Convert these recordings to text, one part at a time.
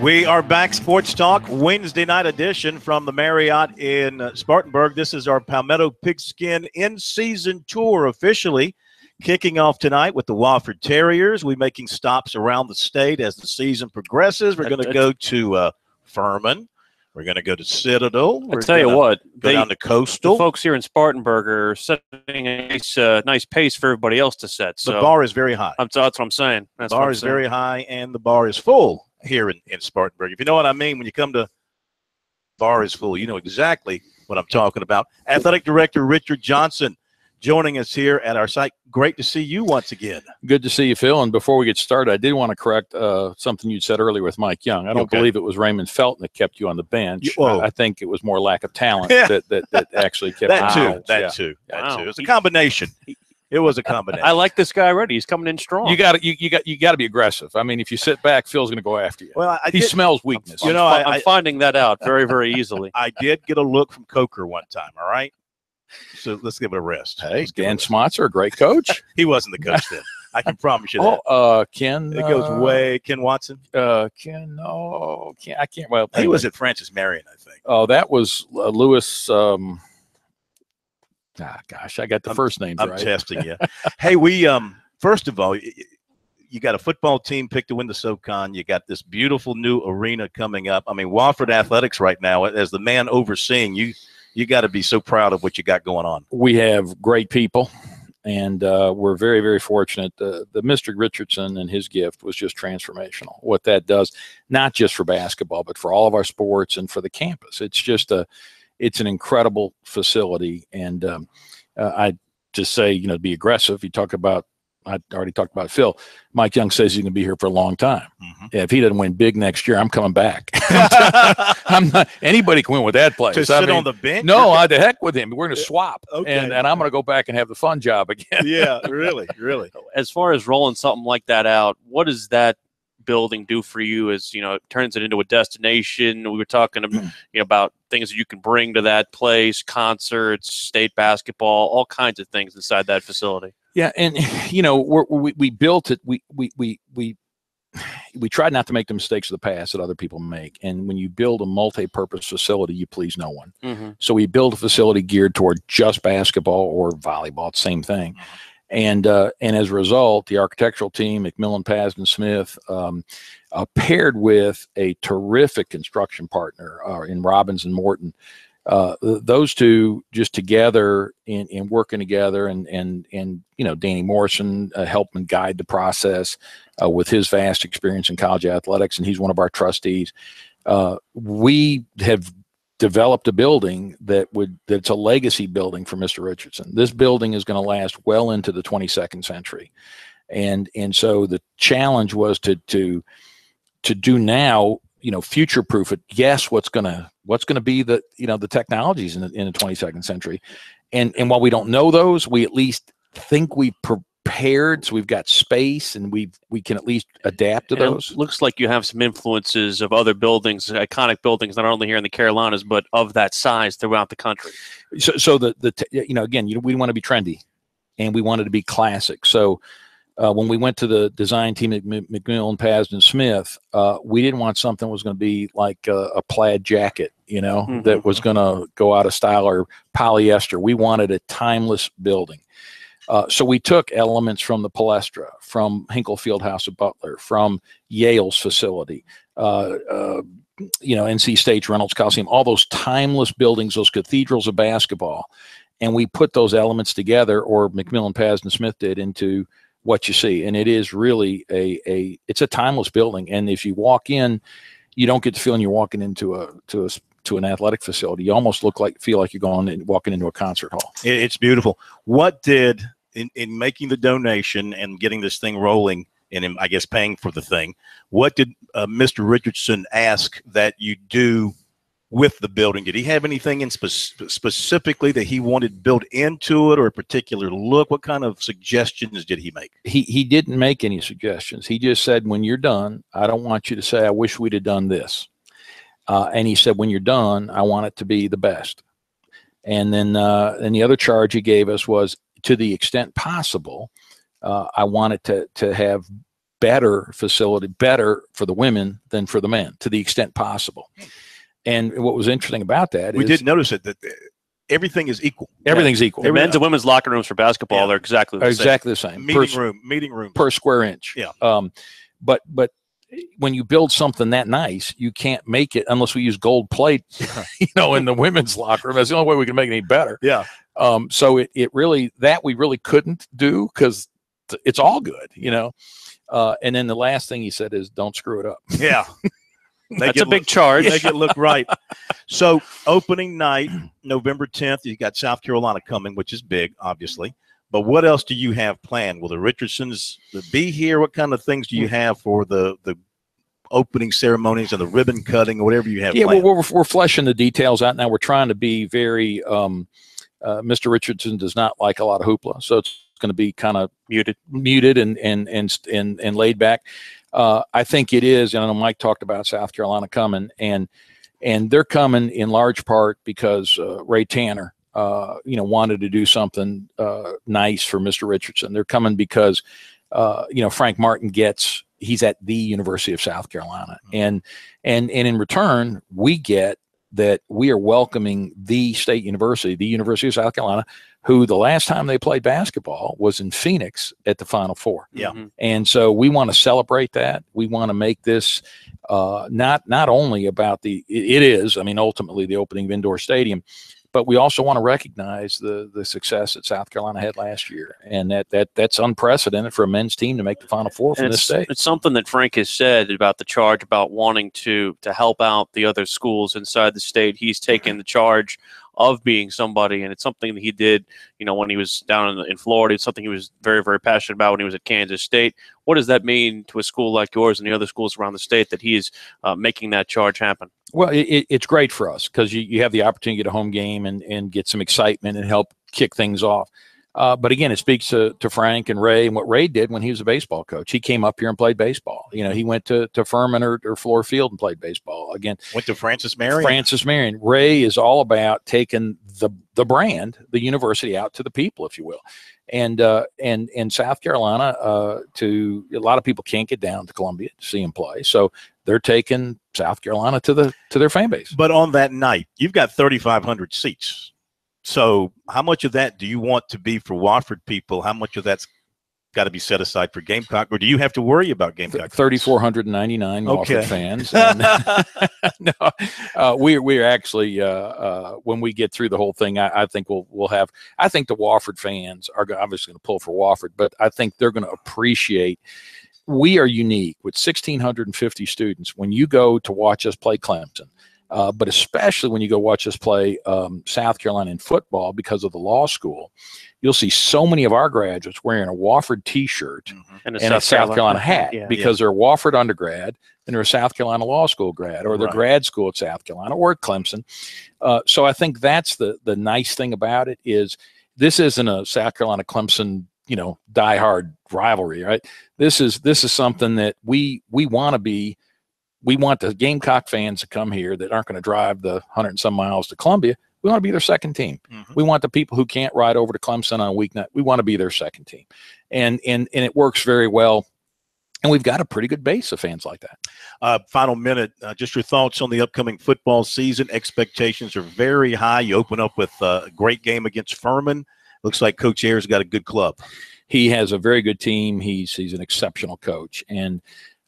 We are back, Sports Talk, Wednesday night edition from the Marriott in Spartanburg. This is our Palmetto Pigskin in-season tour officially kicking off tonight with the Wofford Terriers. We're making stops around the state as the season progresses. We're going to go to Furman. We're going to go to Citadel. I'll tell you what, go down to Coastal. The folks here in Spartanburg are setting a nice pace for everybody else to set. So the bar is very high. That's what I'm saying. The bar is very high, and the bar is full here in Spartanburg. If you know what I mean, when you come to bar is full, you know exactly what I'm talking about. Athletic Director Richard Johnson joining us here at our site. Great to see you once again. Good to see you, Phil. And before we get started, I did want to correct something you said earlier with Mike Young. I don't believe it was Raymond Felton that kept you on the bench. I think it was more lack of talent that actually kept you. That too. It was a combination. It was a combination. I like this guy already. He's coming in strong. You got to be aggressive. I mean, if you sit back, Phil's going to go after you. Well, he smells weakness. I'm finding that out very, very easily. I did get a look from Coker one time. All right, so let's give it a rest. Hey, Dan Smotzer, a great coach. He wasn't the coach then. I can promise you that. Ken. It goes way. Ken Watson. Ken. I can't. Well, he was at Francis Marion, I think. Oh, that was Lewis. Gosh, I got the first names right. I'm testing you. Hey, we first of all, you got a football team picked to win the SoCon. You got this beautiful new arena coming up. I mean, Wofford Athletics right now, as the man overseeing you got to be so proud of what you got going on. We have great people, and we're very, very fortunate. The Mr. Richardson and his gift was just transformational. What that does, not just for basketball, but for all of our sports and for the campus. It's an incredible facility, and I just say, be aggressive. I already talked about Phil. Mike Young says he's going to be here for a long time. Mm-hmm. If he doesn't win big next year, I'm coming back. I'm not. Anybody can win with that place. To sit on the bench? No, the heck with him. We're going to swap, and I'm going to go back and have the fun job again. Yeah, really. As far as rolling something like that out, what does that building do for you? As it turns it into a destination. We were talking about things that you can bring to that place, concerts, state basketball, all kinds of things inside that facility. Yeah, and we built it. We tried not to make the mistakes of the past that other people make. And when you build a multi-purpose facility, you please no one. Mm-hmm. So we built a facility geared toward just basketball or volleyball, it's the same thing. And as a result, the architectural team, McMillan, Pasden, Smith, paired with a terrific construction partner in Robbins and Morton, those two just together and working together, and Danny Morrison helped and guide the process with his vast experience in college athletics, and he's one of our trustees. We have developed a building that's a legacy building for Mr. Richardson. This building is going to last well into the 22nd century. And so the challenge was to do now, future proof it. Yes, what's going to be the technologies in the 22nd century. And while we don't know those, we at least think we prepared, so we've got space, and we can at least adapt to those. It looks like you have some influences of other buildings, iconic buildings, not only here in the Carolinas, but of that size throughout the country. So again, we want to be trendy, and we wanted to be classic. So when we went to the design team at McMillan, Pasden, Smith, we didn't want something that was going to be like a plaid jacket, that was going to go out of style, or polyester. We wanted a timeless building. So we took elements from the Palestra, from Hinkle Fieldhouse of Butler, from Yale's facility, NC State's Reynolds Coliseum, all those timeless buildings, those cathedrals of basketball. And we put those elements together, or McMillan, Pasden, Smith did, into what you see. And it is really it's a timeless building. And if you walk in, you don't get the feeling you're walking into an athletic facility. You almost feel like you're walking into a concert hall. It's beautiful. What did, in making the donation and getting this thing rolling, and I guess paying for the thing, what did Mr. Richardson ask that you do with the building? Did he have anything in specifically that he wanted built into it, or a particular look? What kind of suggestions did he make? He didn't make any suggestions. He just said, when you're done, I don't want you to say, I wish we'd have done this. And he said, when you're done, I want it to be the best. And then the other charge he gave us was, to the extent possible, I wanted to have better facility, better for the women than for the men, to the extent possible. And what was interesting about that we did notice that everything is equal. Everything's equal. The men's and women's locker rooms for basketball, they're exactly the same. Meeting room per square inch. Yeah. But when you build something that nice, you can't make it unless we use gold plate, in the women's locker room. That's the only way we can make it any better. Yeah. So it really, that we really couldn't do, because it's all good, and then the last thing he said is, don't screw it up. Yeah. That's a big charge. Make it look right. So opening night, November 10th, you got South Carolina coming, which is big, obviously. But what else do you have planned? Will the Richardsons be here? What kind of things do you have for the opening ceremonies and the ribbon cutting, or whatever you have planned? Well, we're fleshing the details out now. We're trying to be very Mr. Richardson does not like a lot of hoopla, so it's going to be kind of muted and laid back. I think it is, and I know Mike talked about South Carolina coming, and they're coming in large part because Ray Tanner wanted to do something nice for Mr. Richardson. They're coming because Frank Martin he's at the University of South Carolina, and in return we get that we are welcoming the state university, the University of South Carolina, who the last time they played basketball was in Phoenix at the Final Four. Yeah. And so we want to celebrate that. We want to make this not only about it is, ultimately the opening of Indoor Stadium, but we also want to recognize the success that South Carolina had last year, and that's unprecedented for a men's team to make the Final Four from this state. It's something that Frank has said about the charge, about wanting to help out the other schools inside the state. He's taken the charge of being somebody, and it's something that he did, when he was down in Florida. It's something he was very, very passionate about when he was at Kansas State. What does that mean to a school like yours and the other schools around the state that he is making that charge happen? Well, it's great for us because you have the opportunity to get a home game and get some excitement and help kick things off. But again, it speaks to Frank and Ray and what Ray did when he was a baseball coach. He came up here and played baseball. He went to Furman or Floor Field and played baseball. Again, went to Francis Marion. Francis Marion. Ray is all about taking the brand, the university, out to the people, if you will. And South Carolina, to a lot of people can't get down to Columbia to see him play, so they're taking South Carolina to their fan base. But on that night, you've got 3,500 seats. So how much of that do you want to be for Wofford people? How much of that's got to be set aside for Gamecock, or do you have to worry about Gamecock? 3,499 Wofford fans. No, we're actually when we get through the whole thing, I think we'll have. I think the Wofford fans are obviously going to pull for Wofford, but I think they're going to appreciate. We are unique with 1,650 students. When you go to watch us play Clemson, but especially when you go watch us play South Carolina in football, because of the law school, you'll see so many of our graduates wearing a Wofford T-shirt and a South Carolina hat because they're a Wofford undergrad and they're a South Carolina law school grad, or they're grad school at South Carolina or at Clemson. So I think that's the nice thing about it is this isn't a South Carolina Clemson diehard rivalry, right? This is something that we want to be. We want the Gamecock fans to come here that aren't going to drive the 100 and some miles to Columbia. We want to be their second team. We want the people who can't ride over to Clemson on a weeknight. We want to be their second team, and it works very well. And we've got a pretty good base of fans like that. Final minute, just your thoughts on the upcoming football season. Expectations are very high. You open up with a great game against Furman. Looks like Coach Ayers got a good club. He has a very good team. He's an exceptional coach. And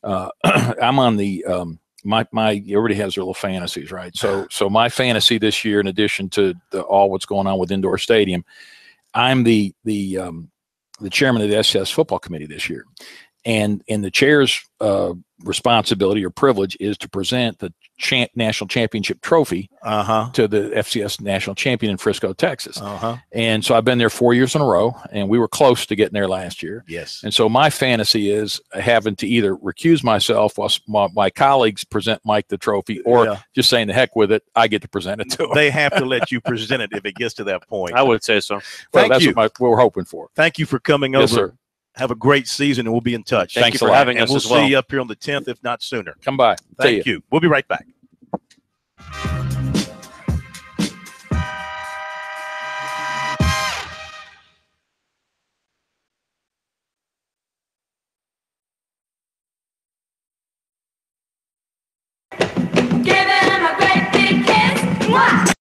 I'm on the everybody has their little fantasies, right? So my fantasy this year, in addition to all what's going on with Indoor Stadium, I'm the chairman of the SS football committee this year. And the chair's responsibility or privilege is to present the national championship trophy to the FCS national champion in Frisco, Texas. And so I've been there 4 years in a row, and we were close to getting there last year. Yes. And so my fantasy is having to either recuse myself while my colleagues present Mike the trophy, or just saying the heck with it, I get to present it to him. They have to let you present it if it gets to that point. I would say so. Well, that's what we're hoping for. Thank you for coming over. Yes, sir. Have a great season, and we'll be in touch. Thank you for having us and we'll as well. see you up here on the 10th, if not sooner. Come by. Thank you. We'll be right back. Give him a great big kiss. Mwah!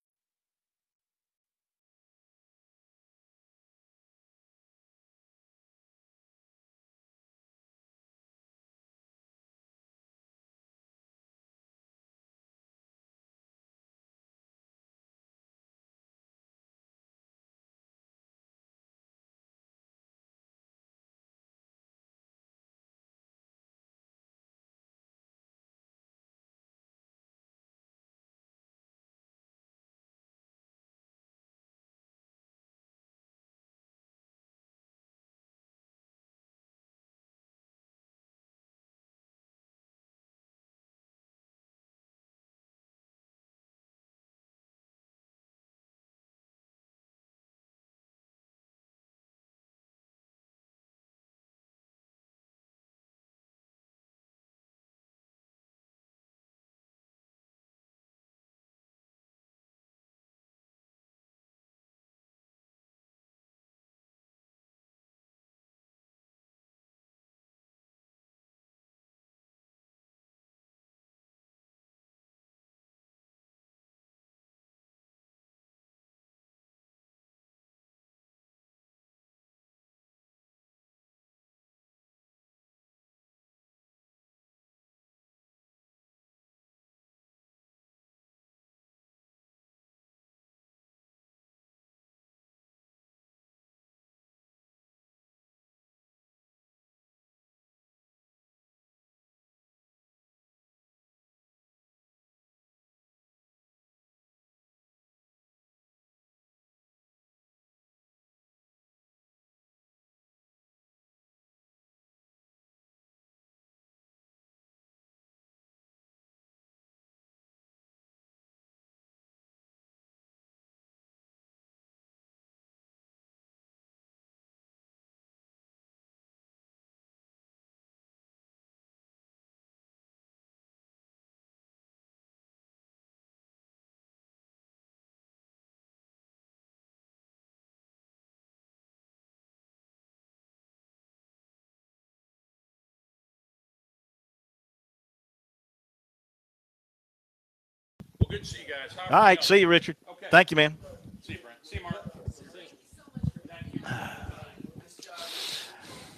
Well, good to see you guys. All right. See you, Richard. Okay. Thank you, man. See you, Brent. See you, Mark.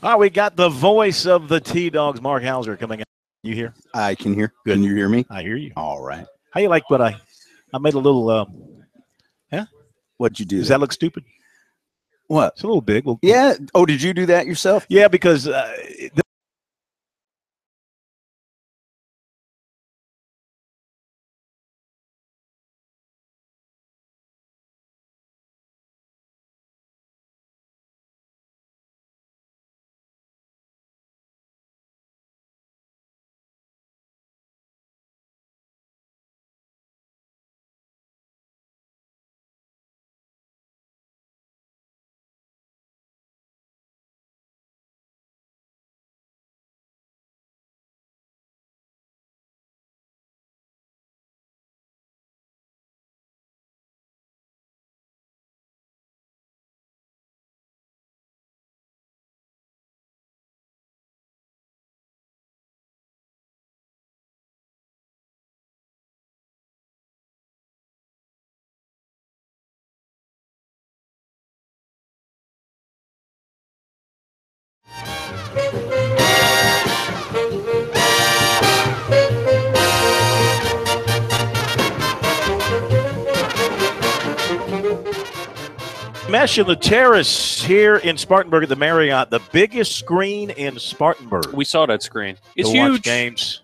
All right. We got the voice of the T-Dogs, Mark Hauser, coming out. You hear? I can hear. Good. Can you hear me? I hear you. All right. How you like what I made a little, What'd you do? does that look stupid? What? It's a little big. Yeah. Oh, did you do that yourself? Yeah, because Mesh in the Terrace here in Spartanburg at the Marriott, the biggest screen in Spartanburg. We saw that screen. It's to huge. Watch games.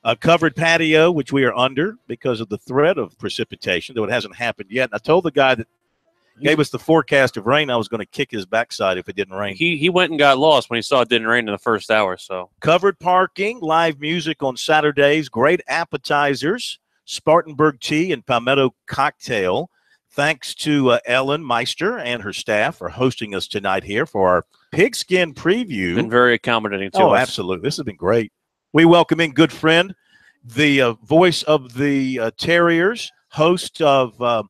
A covered patio, which we are under because of the threat of precipitation, though it hasn't happened yet. And I told the guy that gave us the forecast of rain, I was going to kick his backside if it didn't rain. He went and got lost when he saw it didn't rain in the first hour. So covered parking, live music on Saturdays, great appetizers, Spartanburg tea and palmetto cocktail. Thanks to Ellen Meister and her staff for hosting us tonight here for our pigskin preview. Been very accommodating to us. Oh, absolutely. This has been great. We welcome in good friend, the voice of the Terriers, host of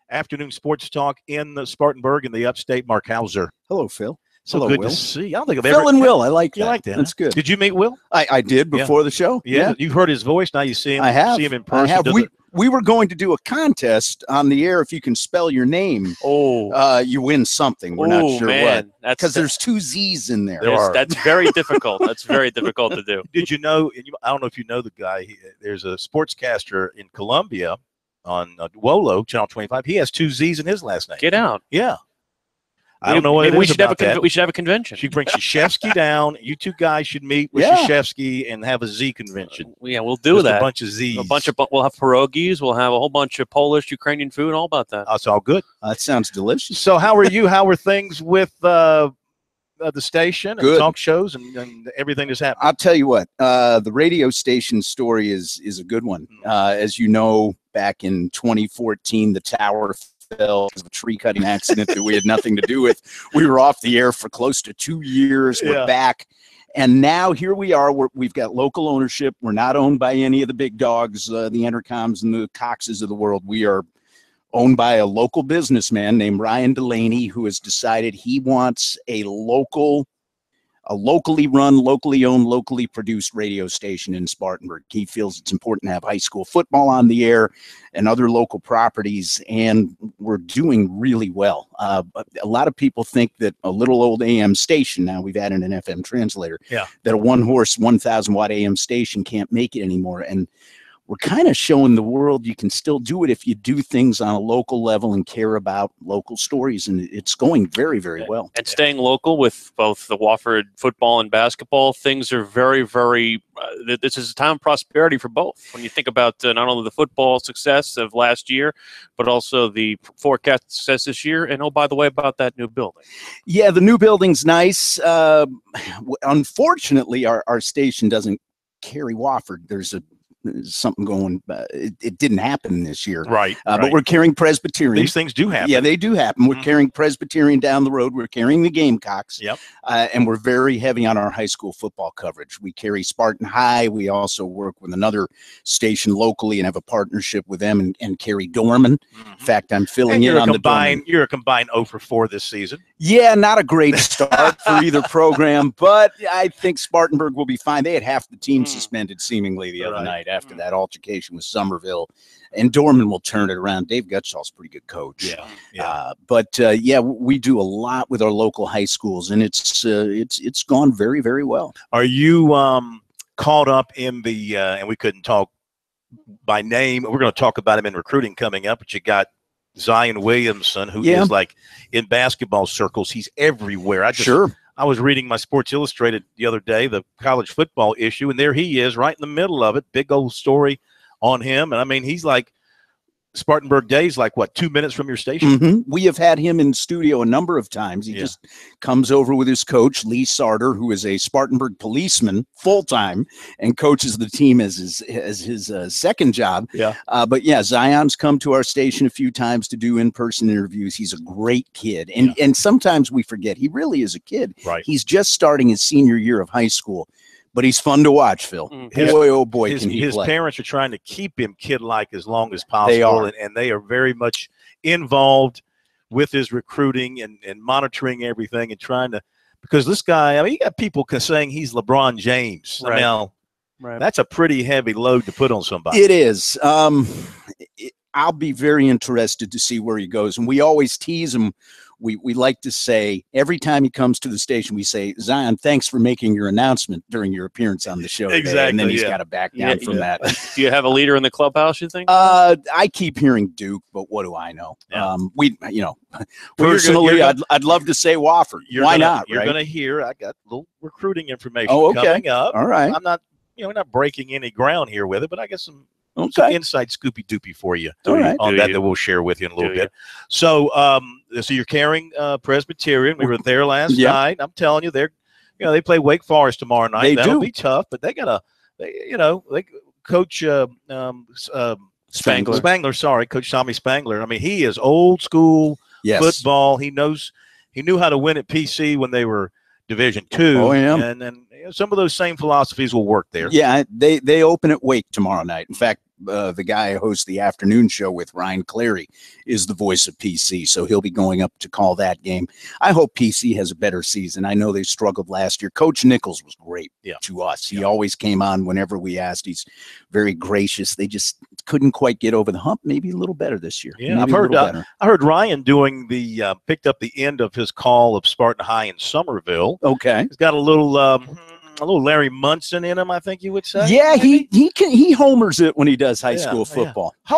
Afternoon Sports Talk in the Spartanburg in the upstate, Mark Hauser. Hello, Phil. So Hello, good Will. to see you. I don't think I've Phil ever. and Will, I like that. You like that? That's good. Did you meet Will? I did before the show. Yeah. You've heard his voice. Now you see him. I have. See him in person. I have. Does We were going to do a contest on the air. If you can spell your name, you win something. We're not sure what. Because there's two Z's in there. That's very difficult. That's very difficult to do. Did you know? I don't know if you know the guy. There's a sportscaster in Columbia on WOLO, Channel 25. He has two Z's in his last name. Get out. Yeah. I don't know what it is we should about have that. We should have a convention. She brings Krzyzewski down. You two guys should meet with Krzyzewski and have a Z convention. Yeah, we'll do Just that. A bunch of Z's. We'll have pierogies. We'll have a whole bunch of Polish, Ukrainian food, all about that. That's all good. That sounds delicious. So how are you? How are things with the station and talk shows and everything that's happening? I'll tell you what. The radio station story is a good one. As you know, back in 2014, the tower fell because of a tree cutting accident that we had nothing to do with. We were off the air for close to 2 years. We're back. And now here we are. We've got local ownership. We're not owned by any of the big dogs, the Entercoms and the Coxes of the world. We are owned by a local businessman named Ryan Delaney, who has decided he wants a locally run, locally owned, locally produced radio station in Spartanburg. He feels it's important to have high school football on the air and other local properties, and we're doing really well. A lot of people think that a little old AM station, now we've added an FM translator, that a one-horse, 1,000-watt AM station can't make it anymore. And we're kind of showing the world you can still do it if you do things on a local level and care about local stories, and it's going very, very well. And staying local with both the Wofford football and basketball, things are very, very this is a time of prosperity for both. When you think about not only the football success of last year, but also the forecast success this year. And, oh, by the way, about that new building. Yeah, the new building's nice. Unfortunately, our station doesn't carry Wofford. There's something going. It didn't happen this year, right? But we're carrying Presbyterian. These things do happen. Yeah, they do happen. We're carrying Presbyterian down the road. We're carrying the Gamecocks. Yep. And we're very heavy on our high school football coverage. We carry Spartan High. We also work with another station locally and have a partnership with them and carry Dorman. In fact, I'm filling in on the Dorman. You're a combined 0 for 4 this season. Yeah, not a great start for either program, but I think Spartanburg will be fine. They had half the team suspended seemingly the other night after that altercation with Somerville, and Dorman will turn it around. Dave Gutschall's a pretty good coach. But we do a lot with our local high schools, and it's gone very, very well. Are you caught up in the and we couldn't talk by name. We're going to talk about him in recruiting coming up, but you got Zion Williamson, who is like in basketball circles. He's everywhere. I was reading my Sports Illustrated the other day, the college football issue, and there he is right in the middle of it. Big old story on him. And I mean, he's like Spartanburg Days, like what, 2 minutes from your station? We have had him in studio a number of times. He just comes over with his coach, Lee Sarter, who is a Spartanburg policeman full-time and coaches the team as his second job. But Zion's come to our station a few times to do in-person interviews. He's a great kid. And sometimes we forget he really is a kid. Right. He's just starting his senior year of high school. But he's fun to watch, Phil. Boy, oh boy, can he play. His parents are trying to keep him kid-like as long as possible. They are. And they are very much involved with his recruiting and monitoring everything and trying to – because this guy – I mean, you got people saying he's LeBron James. Right. Now, that's a pretty heavy load to put on somebody. It is. I'll be very interested to see where he goes. And we always tease him we like to say every time he comes to the station, we say, Zion, thanks for making your announcement during your appearance on the show today. Exactly, And then he's yeah. got to back down from that. Do you have a leader in the clubhouse, you think? I keep hearing Duke, but what do I know? Yeah. Personally, you're gonna- I'd love to say Wofford. Why not? You're right? going to hear. I got a little recruiting information Oh, okay. coming up. All right. I'm not, we're not breaking any ground here with it, but I got some Okay. inside scoopy doopy for you All right. on that we'll share with you in a little Do bit. So, so you're carrying Presbyterian. We were there last Yep. night. I'm telling you, they play Wake Forest tomorrow night. They That'll do. be tough, but they Coach Spangler. Sorry, Coach Tommy Spangler. I mean, he is old school football. He knew how to win at PC when they were Division II. Oh, yeah. And some of those same philosophies will work there. Yeah, they open at Wake tomorrow night. In fact, the guy who hosts the afternoon show with Ryan Clary is the voice of PC, so he'll be going up to call that game. I hope PC has a better season. I know they struggled last year. Coach Nichols was great to us. He always came on whenever we asked. He's very gracious. They just couldn't quite get over the hump. Maybe a little better this year. Yeah, I heard Ryan doing picked up the end of his call of Spartan High in Somerville. Okay. He's got a little Larry Munson in him, I think you would say. Yeah, he homers it when he does high school football. Yeah.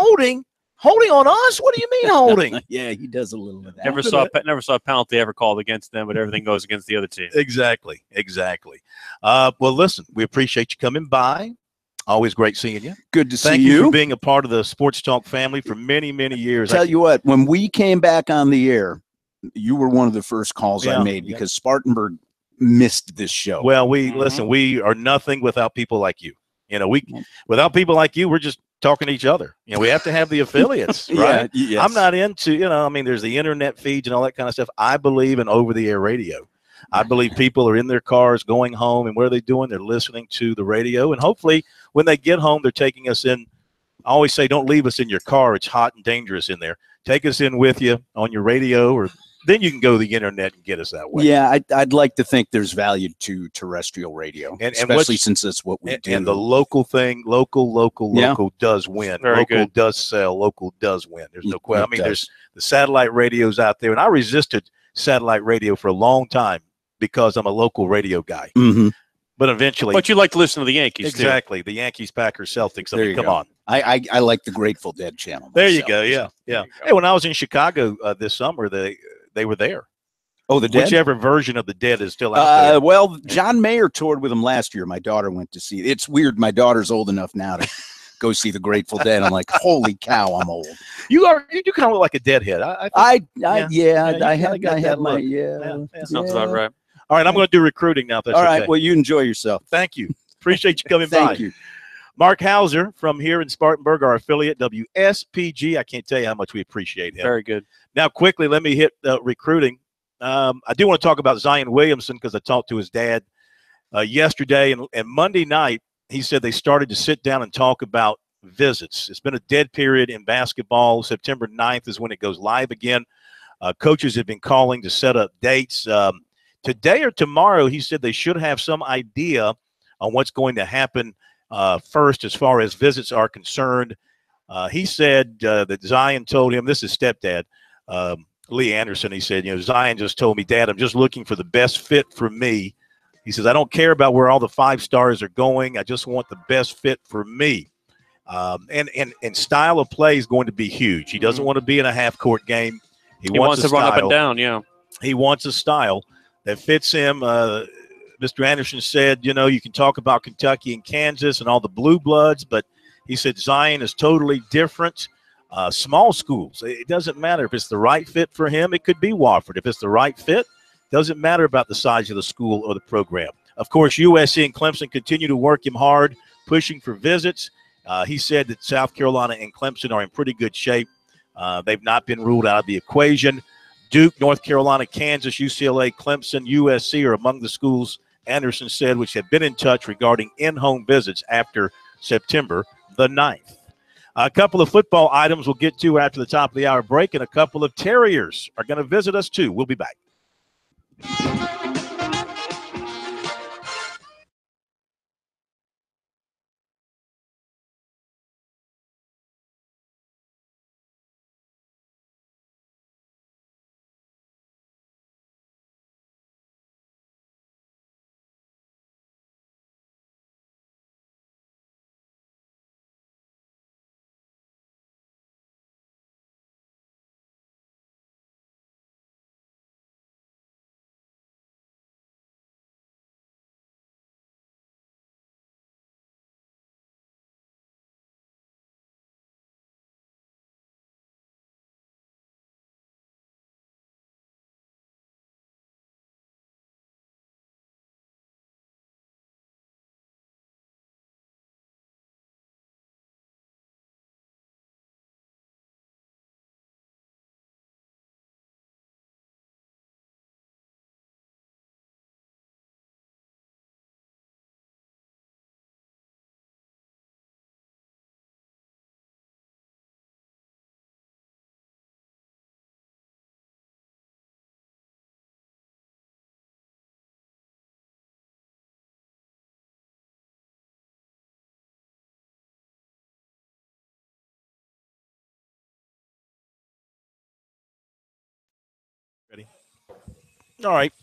Holding on us? What do you mean holding? Yeah, he does a little of that. Never saw a penalty ever called against them, but everything goes against the other team. Exactly. Well, listen, we appreciate you coming by. Always great seeing you. Good to see Thank you. you for being a part of the Sports Talk family for many, many years. Tell you what, when we came back on the air, you were one of the first calls I made because Spartanburg missed this show. Well, listen, we are nothing without people like you. Without people like you, we're just talking to each other. We have to have the affiliates, right? Yes. I'm not into, there's the internet feeds and all that kind of stuff. I believe in over-the-air radio. I believe people are in their cars going home, and what are they doing? They're listening to the radio, and hopefully when they get home, they're taking us in. I always say, don't leave us in your car. It's hot and dangerous in there. Take us in with you on your radio, or then you can go to the internet and get us that way. Yeah, I'd like to think there's value to terrestrial radio, especially since that's what we do. And the local thing, local does win. Local does sell. Local does win. There's no question. I mean, there's the satellite radios out there, and I resisted satellite radio for a long time because I'm a local radio guy. Mm-hmm. But eventually. But you like to listen to the Yankees, exactly. The Yankees, Packers, Celtics. I mean, come on. I like the Grateful Dead channel. There you go. Yeah. Hey, when I was in Chicago this summer, they were there. Oh, the Dead? Whichever version of the Dead is still out there. Well, John Mayer toured with them last year. My daughter went to see it. It's weird. My daughter's old enough now to go see the Grateful Dead. I'm like, holy cow, I'm old. You do kind of look like a Deadhead. I have my Sounds about right. All right, I'm going to do recruiting now. All right, well, you enjoy yourself. Thank you. Appreciate you coming by. Thank you. Mark Hauser from here in Spartanburg, our affiliate, WSPG. I can't tell you how much we appreciate him. Very good. Now, quickly, let me hit recruiting. I do want to talk about Zion Williamson because I talked to his dad yesterday. And Monday night, he said they started to sit down and talk about visits. It's been a dead period in basketball. September 9th is when it goes live again. Coaches have been calling to set up dates. Today or tomorrow, he said they should have some idea on what's going to happen first as far as visits are concerned. He said that Zion told him, this is stepdad, Lee Anderson. He said, Zion just told me, Dad, I'm just looking for the best fit for me. He says, I don't care about where all the 5 stars are going. I just want the best fit for me. And style of play is going to be huge. He doesn't want to be in a half-court game. He wants to run up and down, yeah. He wants a style that fits him. Mr. Anderson said, you can talk about Kentucky and Kansas and all the blue bloods, but he said Zion is totally different. Small schools, it doesn't matter if it's the right fit for him. It could be Wofford. If it's the right fit, doesn't matter about the size of the school or the program. Of course, USC and Clemson continue to work him hard, pushing for visits. He said that South Carolina and Clemson are in pretty good shape. They've not been ruled out of the equation. Duke, North Carolina, Kansas, UCLA, Clemson, USC are among the schools, Anderson said, which have been in touch regarding in-home visits after September the 9th. A couple of football items we'll get to after the top of the hour break, and a couple of Terriers are going to visit us too. We'll be back. All right.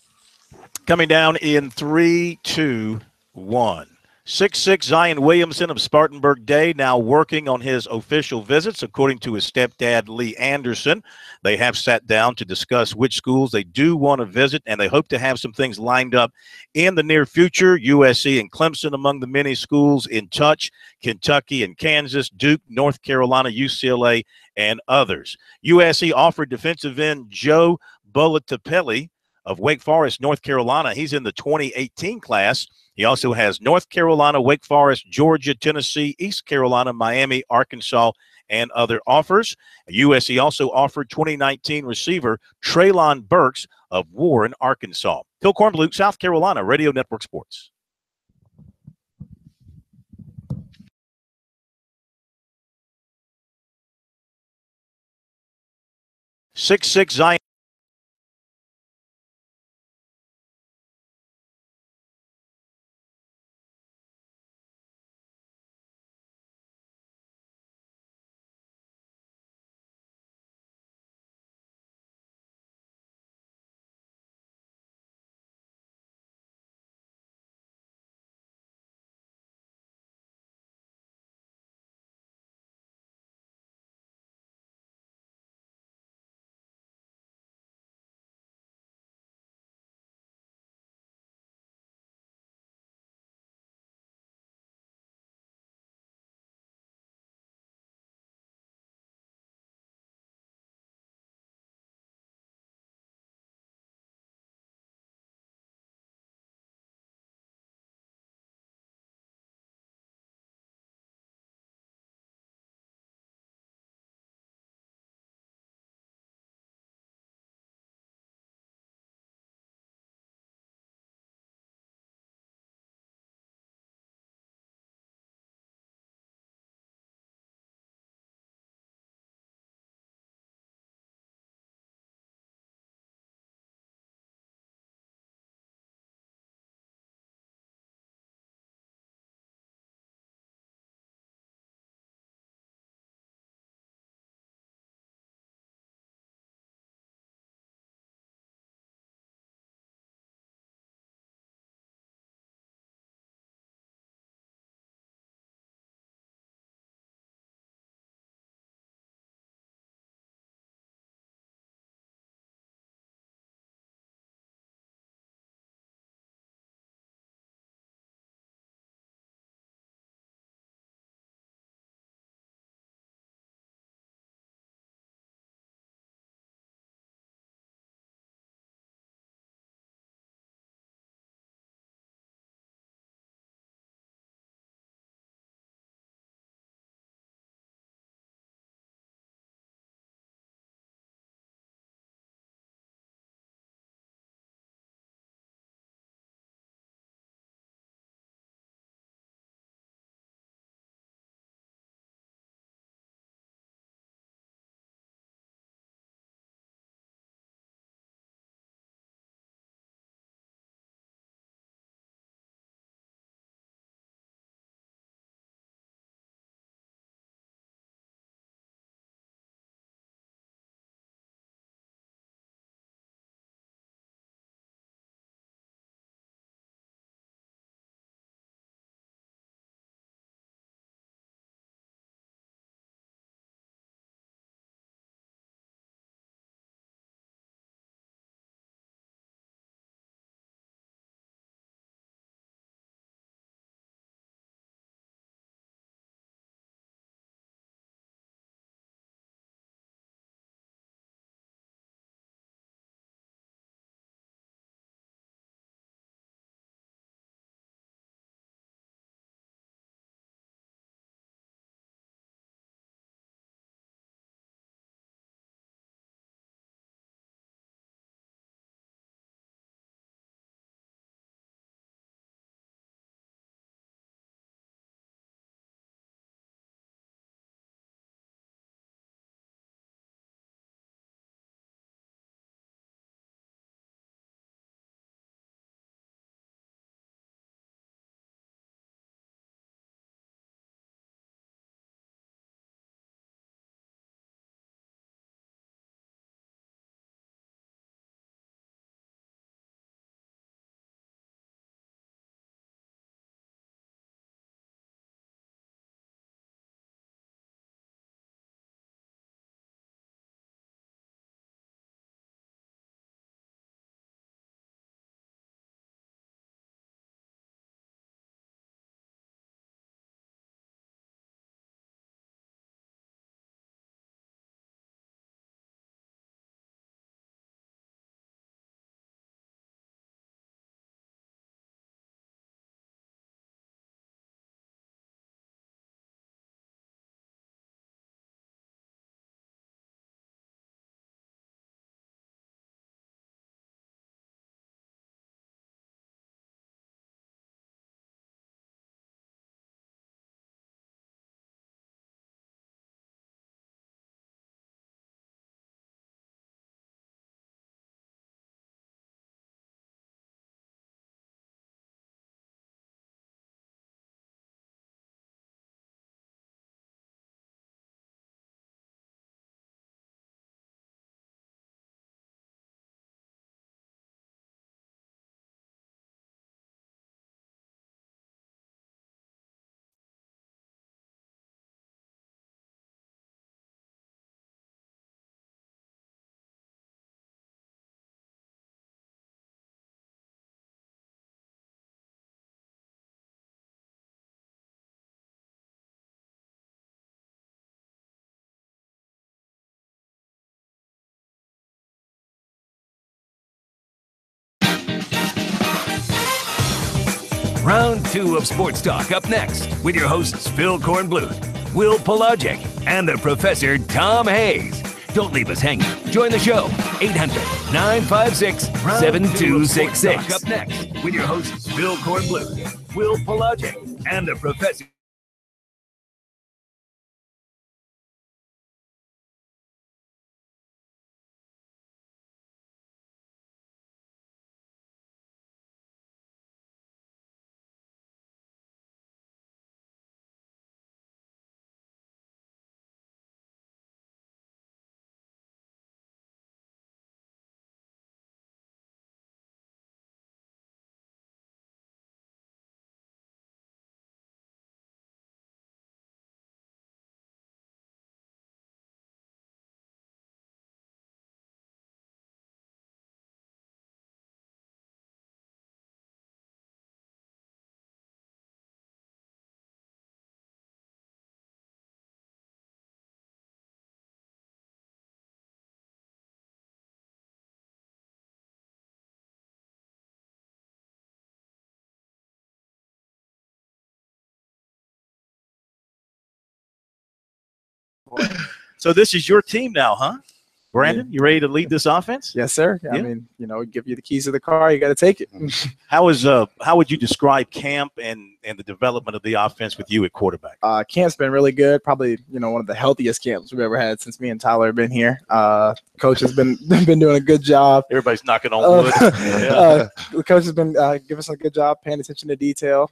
Coming down in 3, 2, 1. 6'6" Zion Williamson of Spartanburg Day now working on his official visits, according to his stepdad, Lee Anderson. They have sat down to discuss which schools they do want to visit, and they hope to have some things lined up in the near future. USC and Clemson among the many schools in touch, Kentucky and Kansas, Duke, North Carolina, UCLA, and others. USC offered defensive end Joe Bolatapelli of Wake Forest, North Carolina. He's in the 2018 class. He also has North Carolina, Wake Forest, Georgia, Tennessee, East Carolina, Miami, Arkansas, and other offers. USC also offered 2019 receiver Treylon Burks of Warren, Arkansas. Phil Kornbluth, South Carolina, Radio Network Sports. 6'6" Zion. Round 2 of Sports Talk up next with your hosts Phil Kornblut, Will Pelagic, and the Professor Tom Hayes. Don't leave us hanging. Join the show. 800-956-7266. Up next with your hosts Phil Kornblut, Will Pelagic, and the Professor. So this is your team now, huh? Brandon, you ready to lead this offense? Yes, sir. Yeah. I mean, we give you the keys to the car. You got to take it. How would you describe camp and the development of the offense with you at quarterback? Camp's been really good. Probably, one of the healthiest camps we've ever had since me and Tyler have been here. Coach has been doing a good job. Everybody's knocking on wood. The coach has been giving us a good job, paying attention to detail,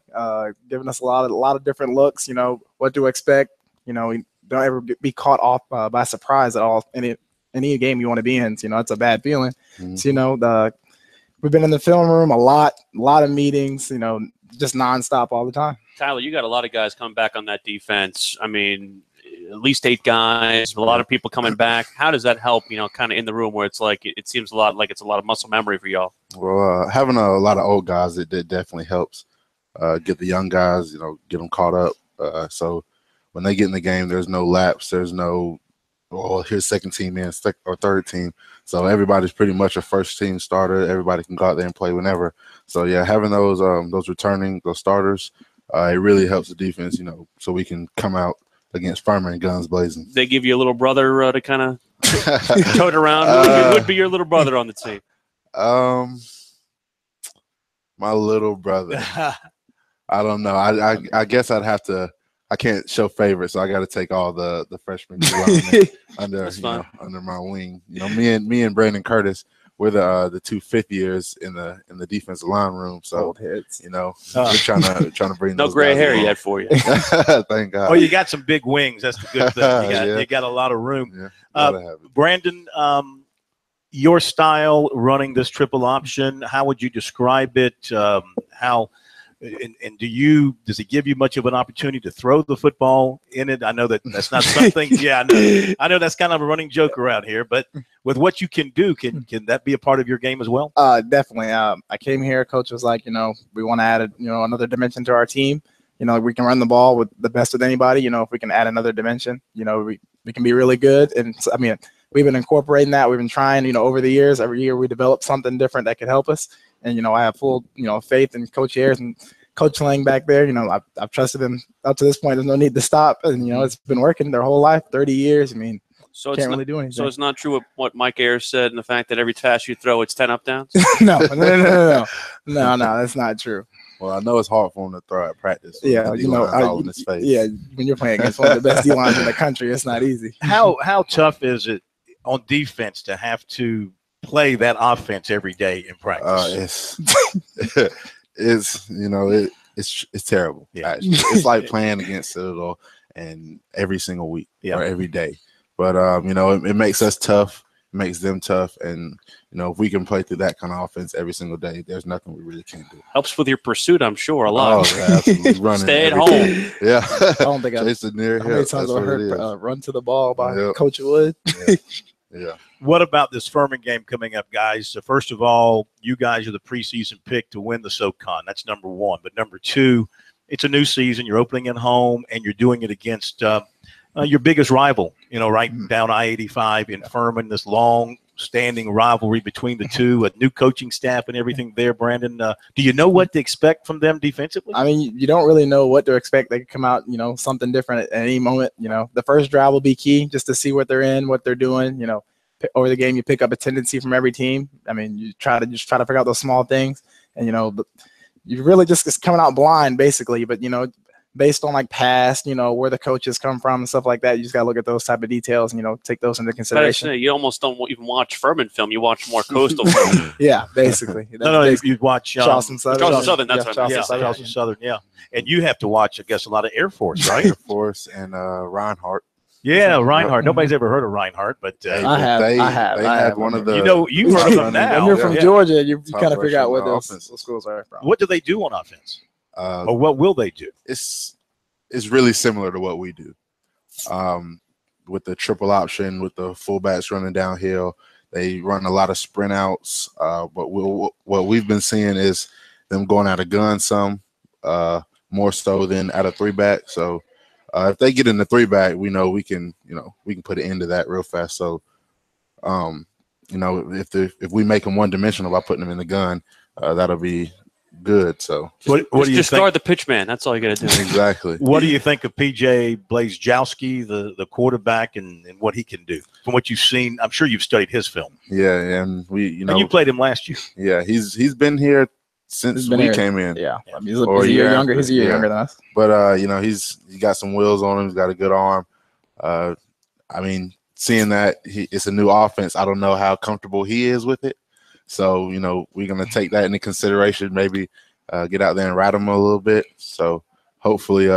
giving us a lot of different looks. What to expect. We don't ever be caught off by surprise at all. Any game you want to be in, it's a bad feeling. Mhm. So, we've been in the film room a lot of meetings, just nonstop all the time. Tyler, you got a lot of guys coming back on that defense. I mean, at least 8 guys, a lot of people coming back. How does that help, kind of in the room where it's like it seems a lot like it's a lot of muscle memory for y'all? Well, having a lot of old guys, it definitely helps get the young guys, get them caught up. So when they get in the game, there's no lapse. There's no, here's second team in or third team. So everybody's pretty much a first team starter. Everybody can go out there and play whenever. So yeah, having those returning, those starters, it really helps the defense, so we can come out against Furman and guns blazing. They give you a little brother to kind of tote around. Who would be your little brother on the team? My little brother. I don't know. I guess I'd have to. I can't show favorites, so I got to take all the freshmen under under my wing. Me and Brandon Curtis, we're the 2 fifth years in the defensive line room. So Old heads. we're trying to bring No those gray guys hair along. yet for you. Thank God. Oh, you got some big wings. That's the good thing. You got a lot of room. Yeah, gotta have it. Brandon, your style running this triple option, how would you describe it? And does it give you much of an opportunity to throw the football in it? I know that's not something. Yeah, I know that's kind of a running joke around here. But with what you can do, can that be a part of your game as well? Definitely. I came here. Coach was like, we want to add another dimension to our team. We can run the ball with the best of anybody. If we can add another dimension, we can be really good. And so, we've been incorporating that. We've been trying, over the years. Every year we develop something different that could help us. And, I have full, faith in Coach Ayers and Coach Lang back there. I've trusted him up to this point. There's no need to stop. And, it's been working their whole life, 30 years. So can't really do anything. So it's not true what Mike Ayers said and the fact that every pass you throw, it's 10 up downs? No, that's not true. Well, I know it's hard for him to throw at practice. Yeah, all in his face. Yeah, when you're playing against one of the best D-lines in the country, it's not easy. How tough is it on defense to have to play that offense every day in practice? It's terrible. Yeah. It's like playing against Citadel and every single week or every day. But it makes us tough, it makes them tough, and if we can play through that kind of offense every single day, there's nothing we really can't do. Helps with your pursuit, I'm sure, a lot. Oh, yeah, absolutely. Running. Stay at every home. day. Yeah. I don't think Chase the near how many hip. times That's I what it is. heard run to the ball by Yep. Coach Wood. Yeah. What about this Furman game coming up, guys? So first of all, you guys are the preseason pick to win the SoCon. That's number one. But number two, it's a new season. You're opening at home, and you're doing it against your biggest rival, right down I-85 in Furman, this long long-standing rivalry between the two, a new coaching staff and everything there, Brandon. Do you know what to expect from them defensively? I mean, you don't really know what to expect. They could come out, something different at any moment. The first drive will be key just to see what they're in, what they're doing. Over the game, you pick up a tendency from every team. I mean, you try to figure out those small things, and but you really just coming out blind basically. But based on like past, where the coaches come from and stuff like that, you just got to look at those type of details and take those into consideration. You almost don't even watch Furman film; you watch more Coastal film. Yeah, basically. No, you'd watch Charleston Southern. Charleston Southern, that's what I meant. Charleston Southern, yeah. And you have to watch, I guess, a lot of Air Force, right? Air Force and Reinhardt. Yeah, Reinhardt. Nobody's ever heard of Reinhardt, but They I had have. one of the. you've heard of them now. When you're from Georgia, you Top kind of figure out where rushing those schools are from. What do they do on offense, or what will they do? It's really similar to what we do, with the triple option, with the fullbacks running downhill. They run a lot of sprint outs. But what we've been seeing is them going out of gun some, more so than out of 3-back. So if they get in the 3-back, we know we can put an end to that real fast. So if we make them one-dimensional by putting them in the gun, that'll be good. So what do you just think? guard the pitch man. That's all you got to do. Exactly. What do you think of PJ Blazejowski, the quarterback, and what he can do from what you've seen? I'm sure you've studied his film. Yeah, and and you played him last year. Yeah, he's been here since we came in. Yeah, I mean, he's a year younger. He's a year younger than us. But he's got some wheels on him. He's got a good arm. I mean, seeing that it's a new offense, I don't know how comfortable he is with it. So we're gonna take that into consideration. Maybe get out there and ride him a little bit. So hopefully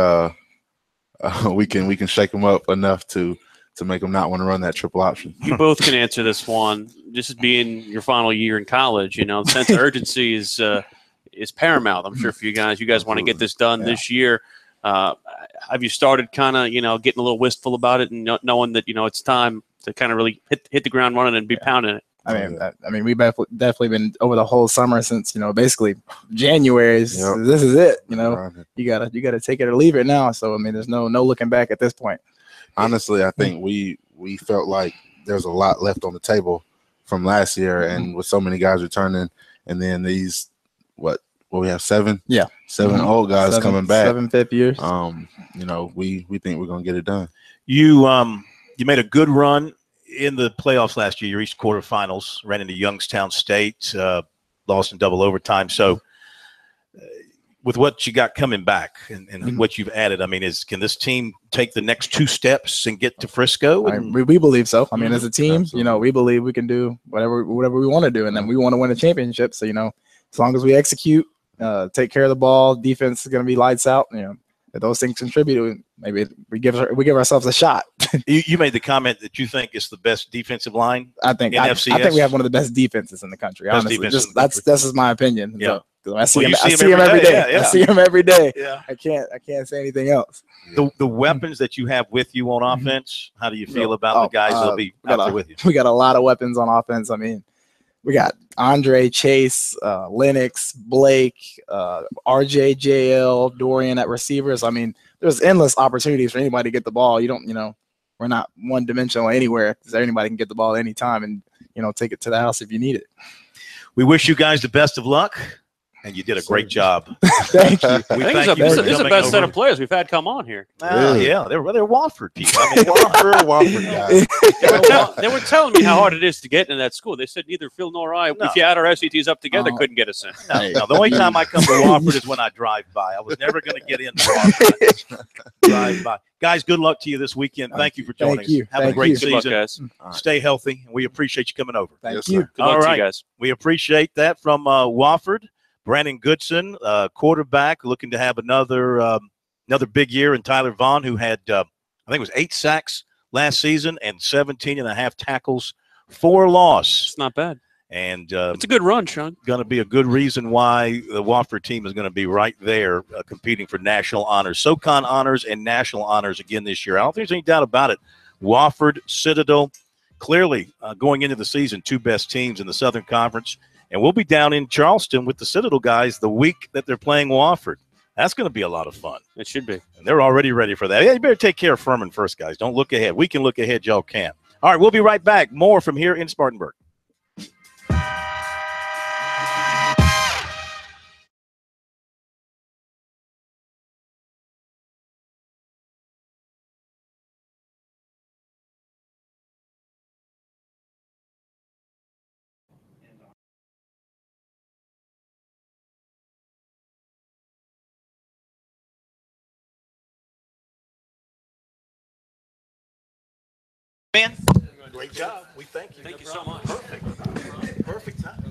we can shake him up enough to make him not want to run that triple option. You both can answer this one. This is being your final year in college. The sense of urgency is paramount. I'm sure for you guys want to get this done this year. Have you started kind of getting a little wistful about it and knowing that it's time to kind of really hit the ground running and be pounding it? I mean, we've definitely been over the whole summer since basically January. This is it. You gotta take it or leave it now. So I mean, there's no looking back at this point. Honestly, I think we felt like there's a lot left on the table from last year, and with so many guys returning, and then these we have 7 old guys coming back, 7 fifth years. We think we're gonna get it done. You made a good run in the playoffs last year. You reached quarterfinals, ran into Youngstown State, lost in double overtime. So with what you got coming back and what you've added, I mean, can this team take the next 2 steps and get to Frisco? We believe so. I mean, as a team, we believe we can do whatever we want to do, and then we want to win a championship. So, as long as we execute, take care of the ball, defense is going to be lights out. If those things contribute, maybe we give ourselves a shot. You made the comment that you think it's the best defensive line. I think we have one of the best defenses in the country. Honestly, that's just my opinion. Yeah. So, I see him every day. Yeah. I see him every day. Yeah. I can't say anything else. The weapons that you have with you on offense, how do you feel about the guys that'll be out there with you? We got a lot of weapons on offense. I mean, we got Andre, Chase, Lennox, Blake, RJ, JL, Dorian at receivers. I mean, there's endless opportunities for anybody to get the ball. We're not one-dimensional anywhere because anybody can get the ball anytime and, take it to the house if you need it. We wish you guys the best of luck, and you did a great job. Thank you. I think this is the best set of players we've had come on here. Yeah, they're Wofford people. I mean, Wofford guys. They were telling me how hard it is to get into that school. They said neither Phil nor I, if you add our SETs up together, couldn't get us in. No, the only time I come to Wofford is when I drive by. I was never going to get in Wofford. Drive by. Guys, good luck to you this weekend. Thank you for joining us. Have a great season. Good luck, guys. Stay healthy, and we appreciate you coming over. Thank you. Good luck to you guys. We appreciate that from Wofford. Brandon Goodson, quarterback, looking to have another big year. And Tyler Vaughn, who had, I think it was 8 sacks last season and 17.5 tackles for loss. It's not bad. And it's a good run, Sean. Going to be a good reason why the Wofford team is going to be right there competing for national honors. SoCon honors and national honors again this year. I don't think there's any doubt about it. Wofford, Citadel, clearly going into the season, 2 best teams in the Southern Conference. And we'll be down in Charleston with the Citadel guys the week that they're playing Wofford. That's going to be a lot of fun. It should be. And they're already ready for that. Yeah, you better take care of Furman first, guys. Don't look ahead. We can look ahead. Y'all can. All right, we'll be right back. More from here in Spartanburg. Man, great job. We thank you. Thank you so much. Perfect. Perfect time.